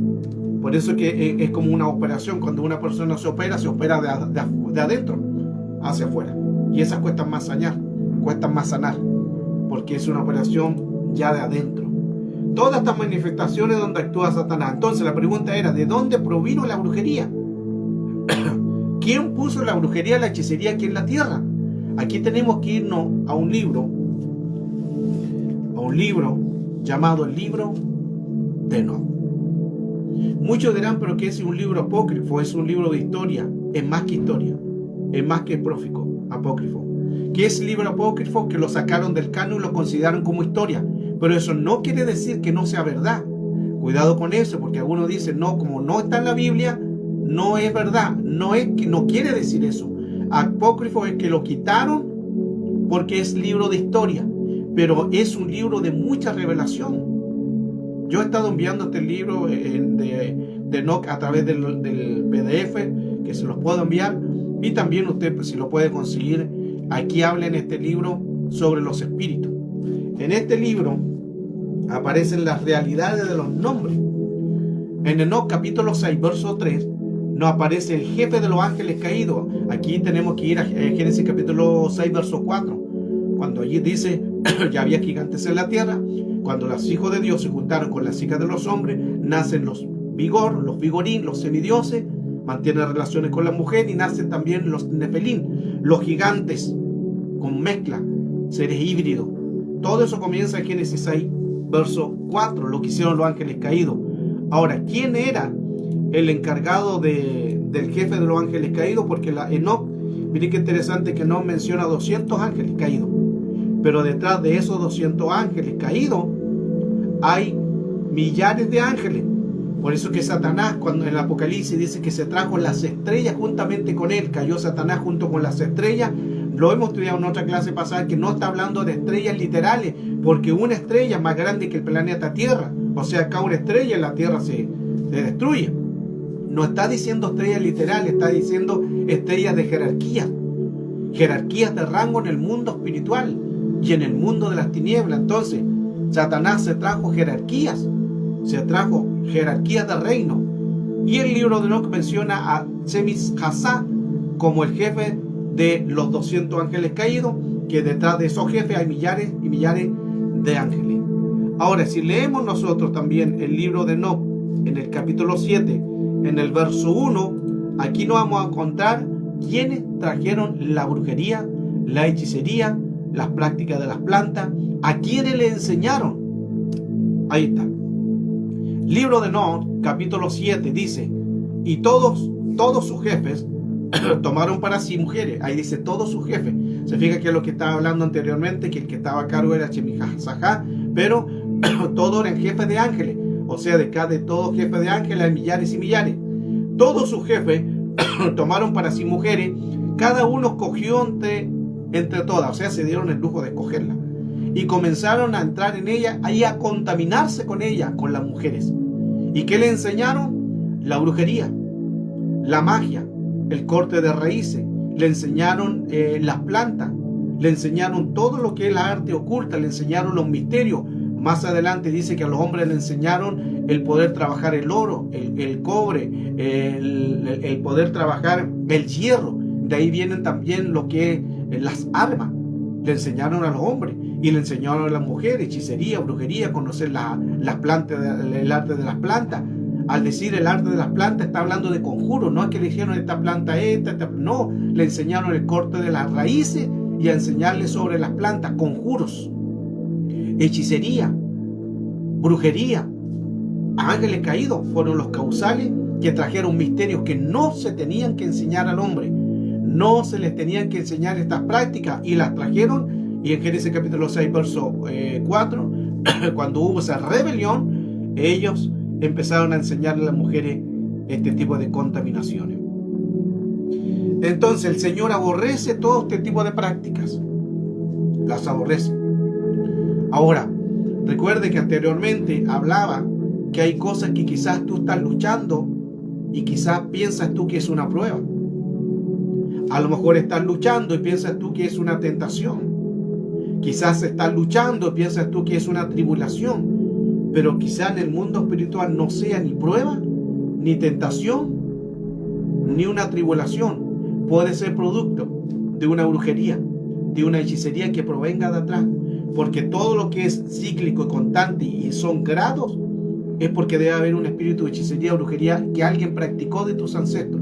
Por eso que es como una operación. Cuando una persona se opera de adentro hacia afuera. Y esas cuestan más sanar, porque es una operación ya de adentro. Todas estas manifestaciones donde actúa Satanás. Entonces la pregunta era, ¿de dónde provino la brujería? ¿Quién puso la brujería, la hechicería aquí en la tierra? Aquí tenemos que irnos a un libro llamado el libro de Enoc. Muchos dirán, pero ¿qué es un libro apócrifo? Es un libro de historia. Es más que historia. Es más que apócrifo. ¿Qué es el libro apócrifo? Que lo sacaron del canon y lo consideraron como historia. Pero eso no quiere decir que no sea verdad. Cuidado con eso, porque algunos dicen, no, como no está en la Biblia, no es verdad. No quiere decir eso. Apócrifo es que lo quitaron porque es libro de historia. Pero es un libro de mucha revelación. Yo he estado enviando este libro de Enoc a través del PDF, que se los puedo enviar. Y también usted, pues, si lo puede conseguir, aquí habla en este libro sobre los espíritus. En este libro aparecen las realidades de los nombres. En Enoc capítulo 6, verso 3, nos aparece el jefe de los ángeles caídos. Aquí tenemos que ir a Génesis capítulo 6, verso 4. Cuando allí dice, ya había gigantes en la tierra. Cuando los hijos de Dios se juntaron con las hijas de los hombres, nacen los vigorín, los semidioses, mantienen relaciones con la mujer y nacen también los nefelín, los gigantes con mezcla, seres híbridos. Todo eso comienza en Génesis 6, verso 4, lo que hicieron los ángeles caídos. Ahora, ¿quién era el encargado del jefe de los ángeles caídos? Porque Enoc, miren qué interesante que no menciona 200 ángeles caídos. Pero detrás de esos 200 ángeles caídos hay millares de ángeles. Por eso que Satanás, cuando en el Apocalipsis dice que se trajo las estrellas juntamente con él, cayó Satanás junto con las estrellas. Lo hemos estudiado en otra clase pasada, que no está hablando de estrellas literales, porque una estrella es más grande que el planeta Tierra. O sea, acá una estrella en la Tierra se destruye. No está diciendo estrellas literales, está diciendo estrellas de jerarquías de rango en el mundo espiritual y en el mundo de las tinieblas. Entonces, Satanás se trajo jerarquías de reino. Y el libro de Enoc menciona a Semis-Hasá como el jefe de los 200 ángeles caídos, que detrás de esos jefes hay millares y millares de ángeles. Ahora, si leemos nosotros también el libro de Enoc en el capítulo 7, en el verso 1, aquí nos vamos a encontrar quiénes trajeron la brujería, la hechicería, las prácticas de las plantas, a quiénes le enseñaron. Ahí está. Libro de Enoch, capítulo 7, dice, y todos sus jefes tomaron para sí mujeres. Ahí dice todos sus jefes. Se fija que es lo que estaba hablando anteriormente, que el que estaba a cargo era Shemijasajá, pero todos eran jefes de ángeles. O sea, de todos jefes de ángeles hay millares y millares. Todos sus jefes tomaron para sí mujeres, cada uno cogió entre todas, o sea, se dieron el lujo de escogerla. Y comenzaron a entrar en ella, ahí a contaminarse con ella, con las mujeres. ¿Y qué le enseñaron? La brujería, la magia, el corte de raíces, le enseñaron las plantas, le enseñaron todo lo que es la arte oculta, le enseñaron los misterios. Más adelante dice que a los hombres le enseñaron el poder trabajar el oro, el cobre, el poder trabajar el hierro. De ahí vienen también lo que es las armas. Le enseñaron a los hombres y le enseñaron a las mujeres hechicería, brujería, conocer las plantas, el arte de las plantas. Al decir el arte de las plantas está hablando de conjuros, no es que le dijeron esta planta no, le enseñaron el corte de las raíces y a enseñarle sobre las plantas, conjuros, hechicería, brujería. Ángeles caídos fueron los causales que trajeron misterios que no se tenían que enseñar al hombre, no se les tenían que enseñar estas prácticas y las trajeron. Y en Génesis capítulo 6 verso 4 cuando hubo esa rebelión, ellos empezaron a enseñarle a las mujeres este tipo de contaminaciones. Entonces el Señor aborrece todo este tipo de prácticas, las aborrece. Ahora, recuerde que anteriormente hablaba que hay cosas que quizás tú estás luchando y quizás piensas tú que es una prueba. A lo mejor estás luchando y piensas tú que es una tentación. Quizás estás luchando y piensas tú que es una tribulación. Pero quizás en el mundo espiritual no sea ni prueba, ni tentación, ni una tribulación. Puede ser producto de una brujería, de una hechicería que provenga de atrás. Porque todo lo que es cíclico y constante y son grados, es porque debe haber un espíritu de hechicería o brujería que alguien practicó de tus ancestros.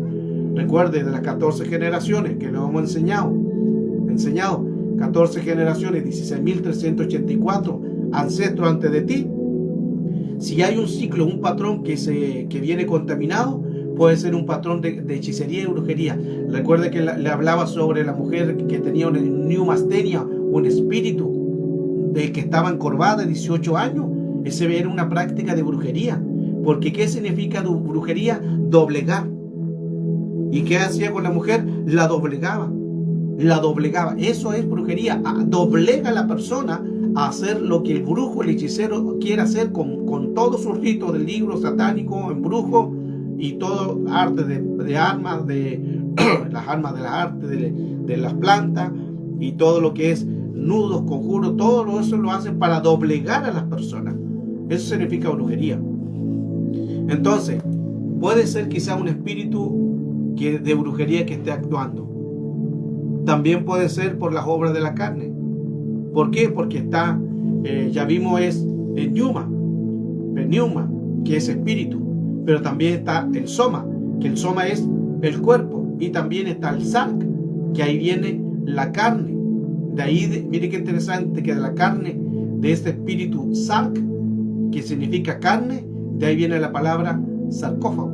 Recuerde, de las 14 generaciones que lo hemos enseñado, 14 generaciones, 16.384 ancestros antes de ti. Si hay un ciclo, un patrón que viene contaminado, puede ser un patrón de hechicería y brujería. Recuerde que le hablaba sobre la mujer que tenía una neumastenia, un espíritu de que estaba encorvada de 18 años. Ese era una práctica de brujería. Porque ¿qué significa brujería? Doblegar. ¿Y qué hacía con la mujer? La doblegaba. Eso es brujería. Doblega a la persona a hacer lo que el brujo, el hechicero quiere hacer con todos sus ritos del libro satánico, embrujo y todo arte de armas, de las armas de la arte, de las plantas y todo lo que es nudos, conjuros, todo eso lo hacen para doblegar a las personas. Eso significa brujería. Entonces, puede ser quizá un espíritu de brujería que esté actuando. También puede ser por las obras de la carne. ¿Por qué? Porque está, ya vimos, es el Neuma, que es espíritu. Pero también está el Soma, que el Soma es el cuerpo. Y también está el Sark, que ahí viene la carne. De ahí, mire qué interesante, que de la carne de este espíritu Sark, que significa carne, de ahí viene la palabra sarcófago.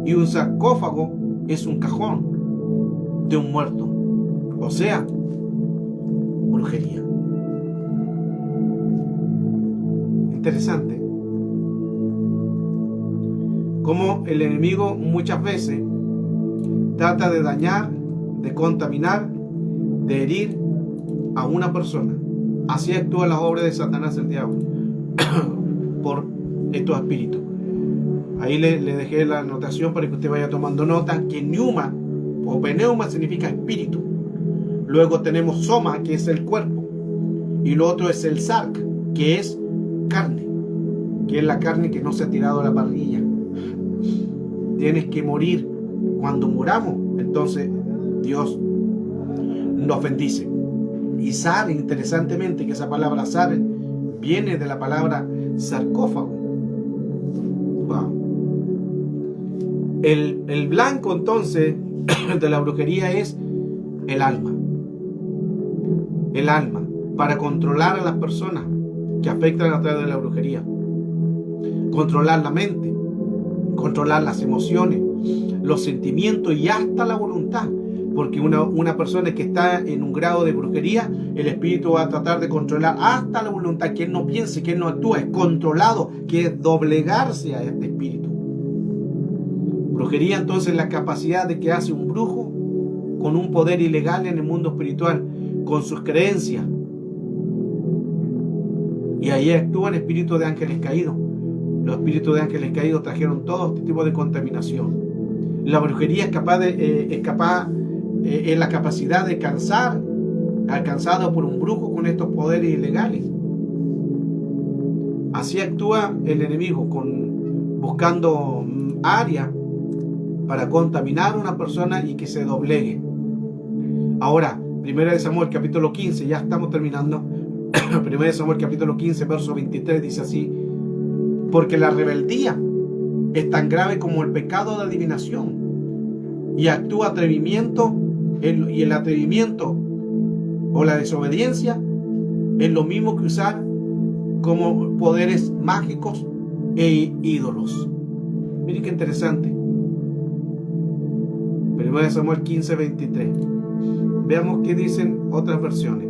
Y un sarcófago es un cajón de un muerto. O sea, brujería. Interesante. Como el enemigo muchas veces trata de dañar, de contaminar, de herir a una persona. Así actúa la obra de Satanás, el diablo, por estos espíritus. Ahí le dejé la anotación para que usted vaya tomando nota, que Neuma o Pneuma significa espíritu. Luego tenemos Soma, que es el cuerpo. Y lo otro es el Sark, que es carne. Que es la carne que no se ha tirado a la parrilla. Tienes que morir. Cuando muramos, entonces Dios nos bendice. Y Sar, interesantemente, que esa palabra Sar viene de la palabra sarcófago. Wow. El blanco entonces de la brujería es el alma. El alma, para controlar a las personas que afectan a través de la brujería. Controlar la mente, controlar las emociones, los sentimientos y hasta la voluntad. Porque una persona que está en un grado de brujería, el espíritu va a tratar de controlar hasta la voluntad, que él no piense, que él no actúe, es controlado, que es doblegarse a este espíritu. Brujería entonces es la capacidad de que hace un brujo con un poder ilegal en el mundo espiritual, con sus creencias. Y ahí actúan espíritus de ángeles caídos. Los espíritus de ángeles caídos trajeron todo este tipo de contaminación. La brujería es la capacidad de cansar, alcanzada por un brujo con estos poderes ilegales. Así actúa el enemigo, buscando áreas para contaminar a una persona y que se doblegue. Ahora, 1 Samuel capítulo 15, ya estamos terminando. 1 Samuel capítulo 15, verso 23 dice así: porque la rebeldía es tan grave como el pecado de adivinación, y actúa atrevimiento, y el atrevimiento o la desobediencia es lo mismo que usar como poderes mágicos e ídolos. Miren qué interesante. 1 Samuel 15, 23. Veamos qué dicen otras versiones.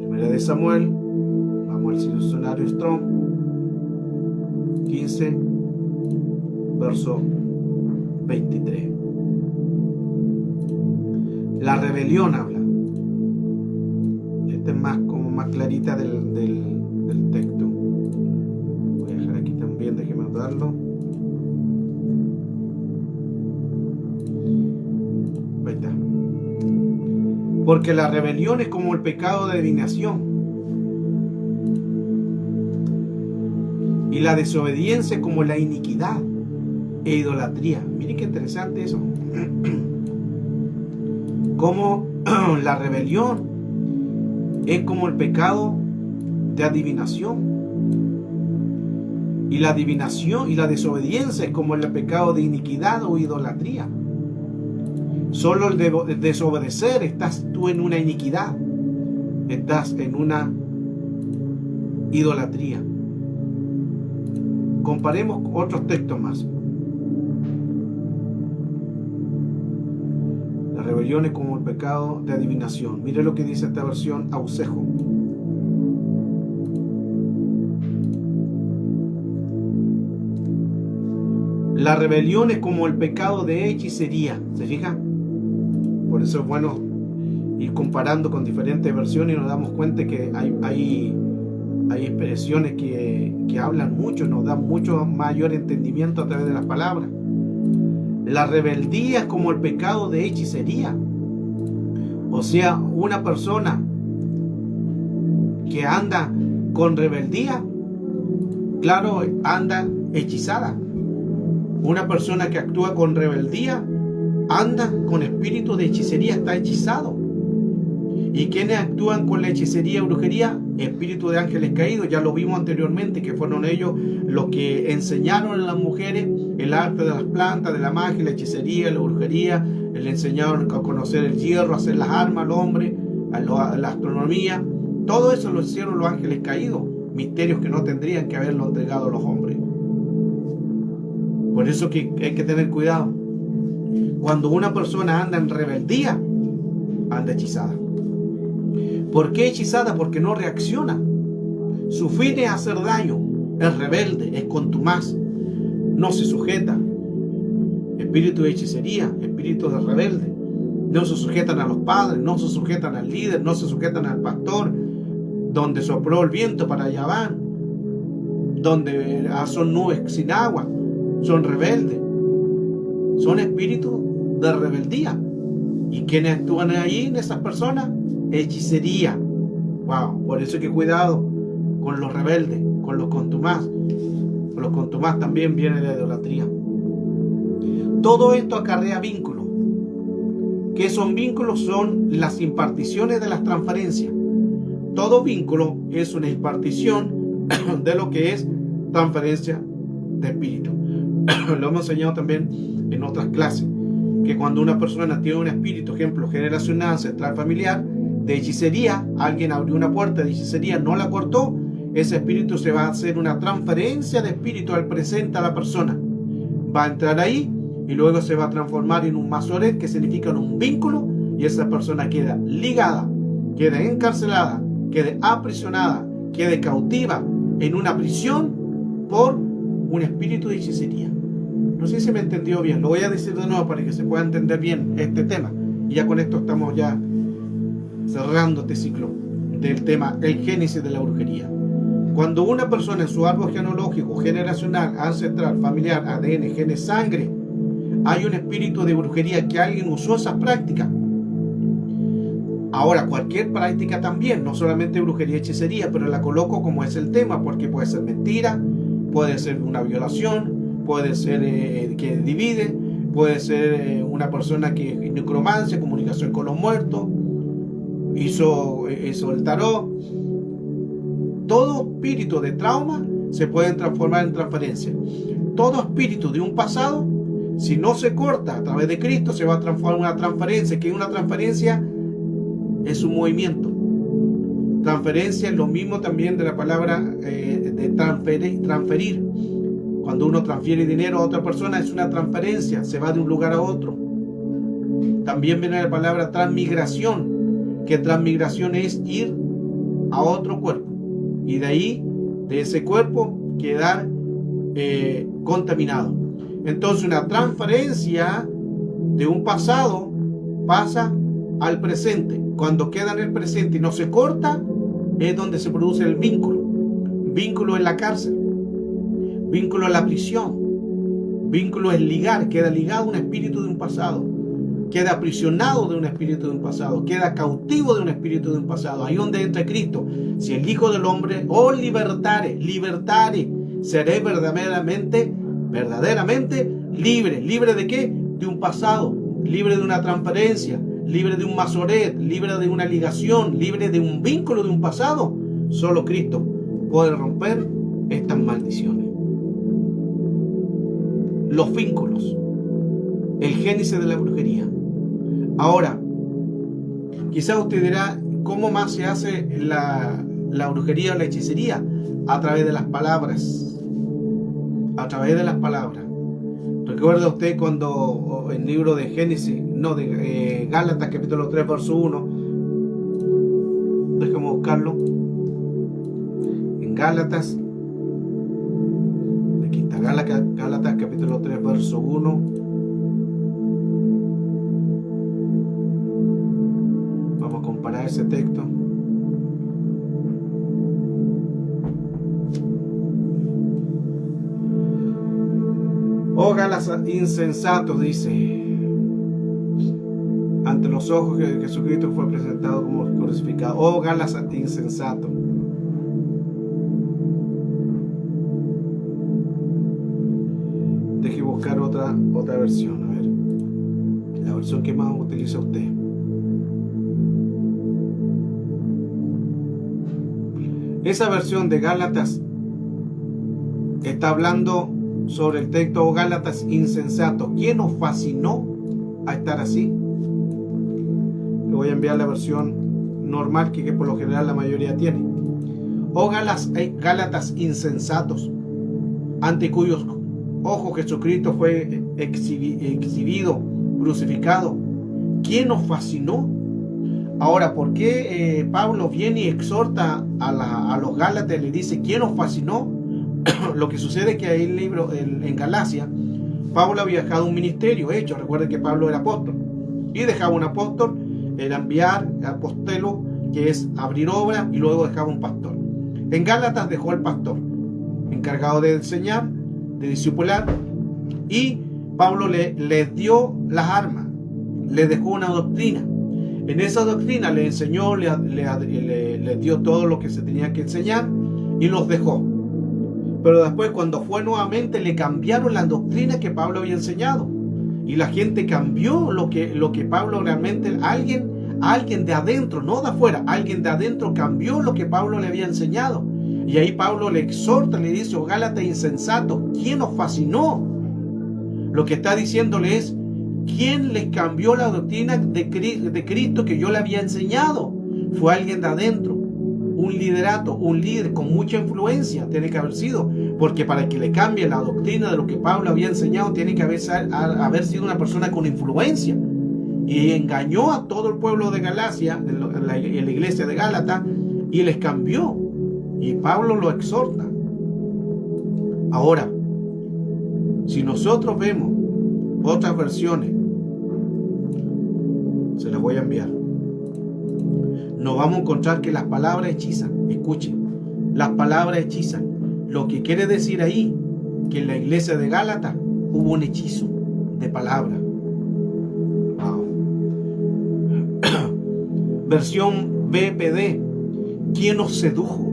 1 Samuel, vamos al diccionario Strong, 15, verso 23. La rebelión habla. Esta es más clarita del texto. Voy a dejar aquí también, déjeme anotarlo. Ahí está. Porque la rebelión es como el pecado de adivinación, y la desobediencia como la iniquidad e idolatría. Miren qué interesante eso. Como la rebelión es como el pecado de adivinación, y la adivinación y la desobediencia es como el pecado de iniquidad o idolatría. Solo el de desobedecer, estás tú en una iniquidad, estás en una idolatría. Comparemos otros textos más. La rebelión es como el pecado de adivinación. Mire lo que dice esta versión Ausejo. La rebelión es como el pecado de hechicería. ¿Se fijan? Por eso es bueno ir comparando con diferentes versiones y nos damos cuenta que hay expresiones que hablan mucho, nos dan mucho mayor entendimiento a través de las palabras. La rebeldía es como el pecado de hechicería. O sea, una persona que anda con rebeldía, claro, anda hechizada. Una persona que actúa con rebeldía anda con espíritu de hechicería, está hechizado. ¿Y quienes actúan con la hechicería y brujería? Espíritu de ángeles caídos. Ya lo vimos anteriormente, que fueron ellos los que enseñaron a las mujeres el arte de las plantas, de la magia, la hechicería, la brujería. Le enseñaron a conocer el hierro, a hacer las armas al hombre, a la astronomía. Todo eso lo hicieron los ángeles caídos. Misterios que no tendrían que haberlo entregado a los hombres. Por eso que hay que tener cuidado. Cuando una persona anda en rebeldía, anda hechizada. ¿Por qué hechizada? Porque no reacciona. Su fin es hacer daño. Es rebelde, es contumaz. No se sujeta. Espíritu de hechicería, espíritu de rebelde. No se sujetan a los padres, no se sujetan al líder, no se sujetan al pastor. Donde sopló el viento, para allá van. Donde son nubes sin agua. Son rebeldes. Son espíritus de rebeldía. ¿Y quiénes actúan ahí en esas personas? Hechicería. Wow, por eso hay que cuidado con los rebeldes, con los contumaz. Con los contumaz también viene la idolatría. Todo esto acarrea vínculos. ¿Qué son vínculos? Son las imparticiones de las transferencias. Todo vínculo es una impartición de lo que es transferencia de espíritu. Lo hemos enseñado también en otras clases, que cuando una persona tiene un espíritu, ejemplo, generacional, ancestral, familiar, de hechicería, alguien abrió una puerta de hechicería, no la cortó, ese espíritu se va a hacer una transferencia de espíritu al presente a la persona. Va a entrar ahí y luego se va a transformar en un masoret, que significa en un vínculo, y esa persona queda ligada, queda encarcelada, queda aprisionada, queda cautiva en una prisión por un espíritu de hechicería. No sé si me entendió bien, lo voy a decir de nuevo para que se pueda entender bien este tema. Y ya con esto estamos ya cerrando este ciclo del tema, el génesis de la brujería. Cuando una persona en su árbol genealógico, generacional, ancestral, familiar, ADN, genes, sangre, hay un espíritu de brujería que alguien usó esas prácticas. Ahora, cualquier práctica también, no solamente brujería, hechicería, pero la coloco como es el tema, porque puede ser mentira, puede ser una violación, puede ser que divide, puede ser una persona que necromancia, comunicación con los muertos, hizo el tarot. Todo espíritu de trauma se puede transformar en transferencia. Todo espíritu de un pasado, si no se corta a través de Cristo, se va a transformar en una transferencia, que una transferencia es un movimiento. Transferencia es lo mismo también de la palabra de transferir. Cuando uno transfiere dinero a otra persona, es una transferencia, se va de un lugar a otro. También viene la palabra transmigración, que transmigración es ir a otro cuerpo, y de ahí, de ese cuerpo, quedar contaminado. Entonces, una transferencia de un pasado pasa al presente. Cuando queda en el presente y no se corta, es donde se produce el vínculo. Vínculo en la cárcel, vínculo en la prisión, vínculo es ligar, queda ligado a un espíritu de un pasado, queda aprisionado de un espíritu de un pasado, queda cautivo de un espíritu de un pasado. Ahí donde entra Cristo. Si el Hijo del Hombre os libertare, seré verdaderamente libre. ¿Libre de qué? De un pasado, libre de una transferencia, libre de un masoret, libre de una ligación, libre de un vínculo de un pasado. Solo Cristo puede romper estas maldiciones. Los vínculos, el génesis de la brujería. Ahora, quizás usted dirá, ¿cómo más se hace la brujería o la hechicería? A través de las palabras. A través de las palabras. ¿Recuerda usted cuando el libro de Génesis, de Gálatas capítulo 3 verso 1, déjame buscarlo, en Gálatas, aquí está Gálatas capítulo 3 verso 1, vamos a comparar ese texto. Oh Gálatas insensatos, dice, ante los ojos de Jesucristo fue presentado como crucificado. Oh Gálatas insensatos. Deje buscar otra versión, a ver, la versión que más utiliza usted. Esa versión de Gálatas está hablando sobre el texto, oh Gálatas insensatos, ¿quién os fascinó a estar así? Le voy a enviar la versión normal que por lo general la mayoría tiene. Oh Gálatas insensatos, ante cuyos ojos Jesucristo fue exhibido, crucificado, ¿quién os fascinó? Ahora, ¿por qué Pablo viene y exhorta a los Gálatas y le dice ¿quién os fascinó? Lo que sucede es que ahí en Galacia, Pablo había dejado un ministerio hecho. Recuerden que Pablo era apóstol, y dejaba un apóstol, era enviar, apostelo, que es abrir obra, y luego dejaba un pastor. En Gálatas dejó el pastor, encargado de enseñar, de discipular, y Pablo les dio las armas, les dejó una doctrina. En esa doctrina le enseñó, le dio todo lo que se tenía que enseñar, y los dejó. Pero después, cuando fue nuevamente, le cambiaron la doctrina que Pablo había enseñado. Y la gente cambió lo que Pablo realmente, alguien de adentro, no de afuera, alguien de adentro cambió lo que Pablo le había enseñado. Y ahí Pablo le exhorta, le dice, oh Gálatas insensatos, ¿quién os fascinó Lo que está diciéndole es, ¿quién les cambió la doctrina de Cristo que yo le había enseñado? Fue alguien de adentro, un liderato, un líder con mucha influencia, tiene que haber sido, porque para que le cambie la doctrina de lo que Pablo había enseñado, tiene que haber sido una persona con influencia. Y engañó a todo el pueblo de Galacia, en la iglesia de Gálata, y les cambió. Y Pablo lo exhorta. Ahora, si nosotros vemos otras versiones, se las voy a enviar, nos vamos a encontrar que las palabras hechizan. Escuchen, las palabras hechizan. Lo que quiere decir ahí, que en la iglesia de Gálata hubo un hechizo de palabra. Wow. Versión BPD, ¿quién os sedujo?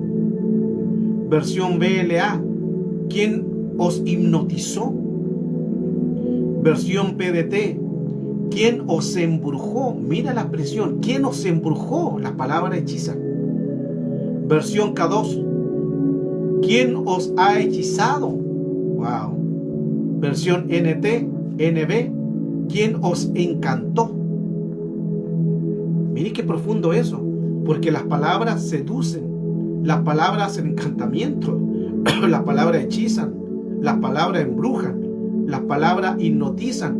Versión BLA, ¿quién os hipnotizó? Versión PDT, ¿quién os embrujó? Mira la expresión, ¿quién os embrujó? Las palabras hechizan. Versión K2, ¿quién os ha hechizado? Wow. Versión NB, ¿quién os encantó? Mire qué profundo eso, porque las palabras seducen, las palabras hacen encantamiento, las palabras hechizan, las palabras embrujan, las palabras hipnotizan,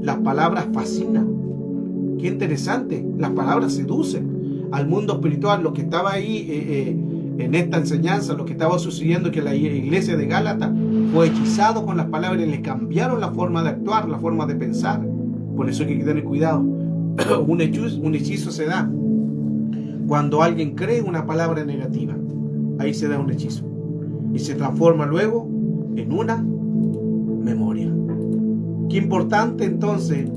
las palabras fascinan. Qué interesante, las palabras seducen al mundo espiritual. Lo que estaba ahí en esta enseñanza, lo que estaba sucediendo, que la iglesia de Gálata fue hechizado con las palabras y le cambiaron la forma de actuar, la forma de pensar. Por eso hay que tener cuidado. Un hechizo se da cuando alguien cree una palabra negativa. Ahí se da un hechizo y se transforma luego en una memoria. Qué importante entonces,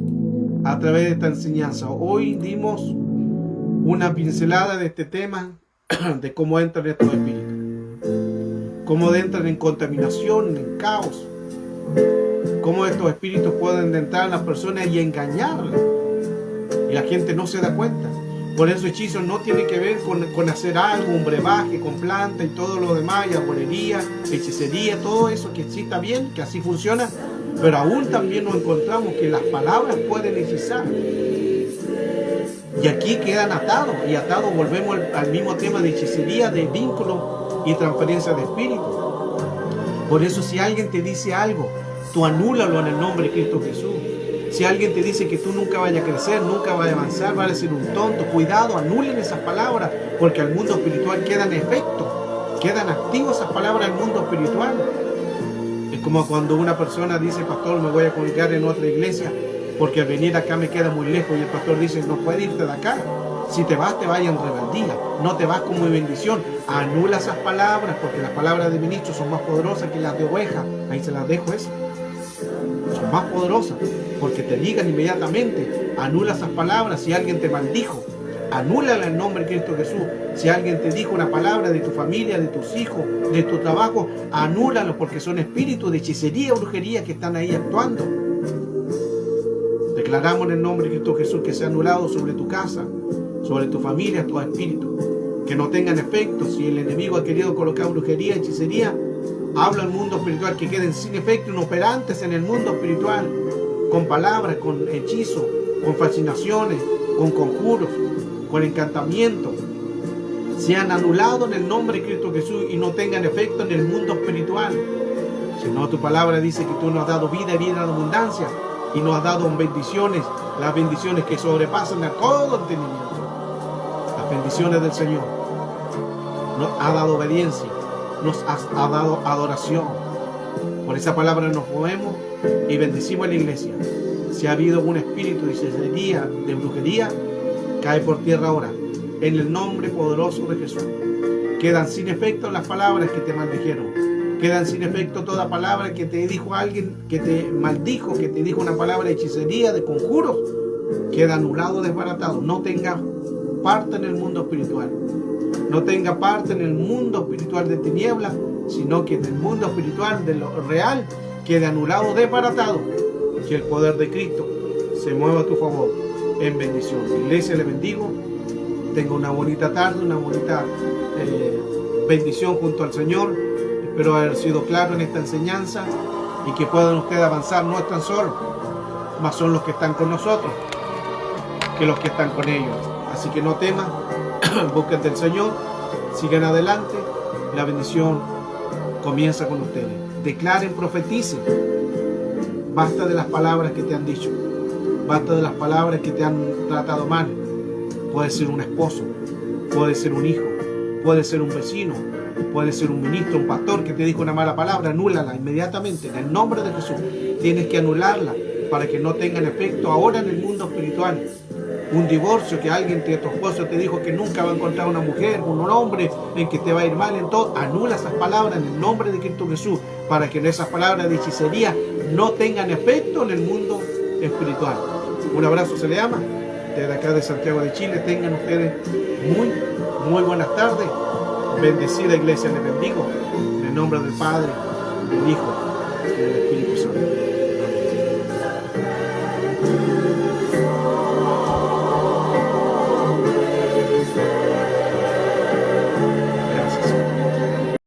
a través de esta enseñanza, hoy dimos una pincelada de este tema, de cómo entran estos espíritus, cómo entran en contaminación, en caos, cómo estos espíritus pueden entrar en las personas y engañarlas, y la gente no se da cuenta. Por eso hechizo no tiene que ver con hacer algo, un brebaje con planta y todo lo demás, y arbolería, hechicería, todo eso que sí está bien, que así funciona, pero aún también nos encontramos que las palabras pueden hechizar. Y aquí quedan atados, y atados volvemos al mismo tema de hechicería, de vínculo y transferencia de espíritu. Por eso si alguien te dice algo, tú anúlalo en el nombre de Cristo Jesús. Si alguien te dice que tú nunca vayas a crecer, nunca vayas a avanzar, vas a ser un tonto, cuidado, anulen esas palabras, porque al mundo espiritual quedan efectos, quedan activos esas palabras al mundo espiritual. Es como cuando una persona dice, pastor, me voy a congregar en otra iglesia, porque al venir acá me queda muy lejos, y el pastor dice, no puedes irte de acá. Si te vas en rebeldía, no te vas como bendición. Anula esas palabras, porque las palabras de ministros son más poderosas que las de oveja. Ahí se las dejo eso. Son más poderosas, porque te ligan inmediatamente. Anula esas palabras. Si alguien te maldijo, anúlala en nombre de Cristo Jesús. Si alguien te dijo una palabra de tu familia, de tus hijos, de tu trabajo, anúlalo, porque son espíritus de hechicería o brujería que están ahí actuando. Declaramos en el nombre de Cristo Jesús que sea anulado sobre tu casa, sobre tu familia, tu espíritu, que no tengan efecto. Si el enemigo ha querido colocar brujería, hechicería, habla al mundo espiritual, que queden sin efecto, inoperantes en el mundo espiritual, con palabras, con hechizos, con fascinaciones, con conjuros, con encantamientos, sean anulados en el nombre de Cristo Jesús y no tengan efecto en el mundo espiritual. Si no, tu palabra dice que tú nos has dado vida y vida en abundancia, y nos has dado bendiciones, las bendiciones que sobrepasan a todo entendimiento. Las bendiciones del Señor nos ha dado obediencia, nos ha dado adoración. Por esa palabra nos movemos y bendecimos a la iglesia. Si ha habido un espíritu de hechicería, de brujería, cae por tierra ahora, en el nombre poderoso de Jesús. Quedan sin efecto las palabras que te maldijeron. Quedan sin efecto toda palabra que te dijo alguien, que te maldijo, que te dijo una palabra de hechicería, de conjuros. Queda anulado, desbaratado. No tenga parte en el mundo espiritual. No tenga parte en el mundo espiritual de tinieblas, sino que en el mundo espiritual de lo real quede anulado, desbaratado. Que el poder de Cristo se mueva a tu favor en bendición. Iglesia, le bendigo. Tenga una bonita tarde, una bonita bendición junto al Señor. Espero haber sido claro en esta enseñanza y que puedan ustedes avanzar. No están solos, mas son los que están con nosotros que los que están con ellos. Así que no teman, busquen del Señor, sigan adelante, la bendición comienza con ustedes. Declaren, profeticen. Basta de las palabras que te han dicho, basta de las palabras que te han tratado mal. Puede ser un esposo, puede ser un hijo, puede ser un vecino, puede ser un ministro, un pastor que te dijo una mala palabra. Anúlala inmediatamente en el nombre de Jesús. Tienes que anularla para que no tengan efecto ahora en el mundo espiritual. Un divorcio, que alguien, tu esposo te dijo que nunca va a encontrar una mujer, un hombre en que te va a ir mal en todo. Anula esas palabras en el nombre de Cristo Jesús, para que esas palabras de hechicería no tengan efecto en el mundo espiritual. Un abrazo se le ama desde acá de Santiago de Chile. Tengan ustedes muy buenas tardes. Bendecida iglesia, les bendigo en el nombre del Padre, del Hijo y del Espíritu Santo.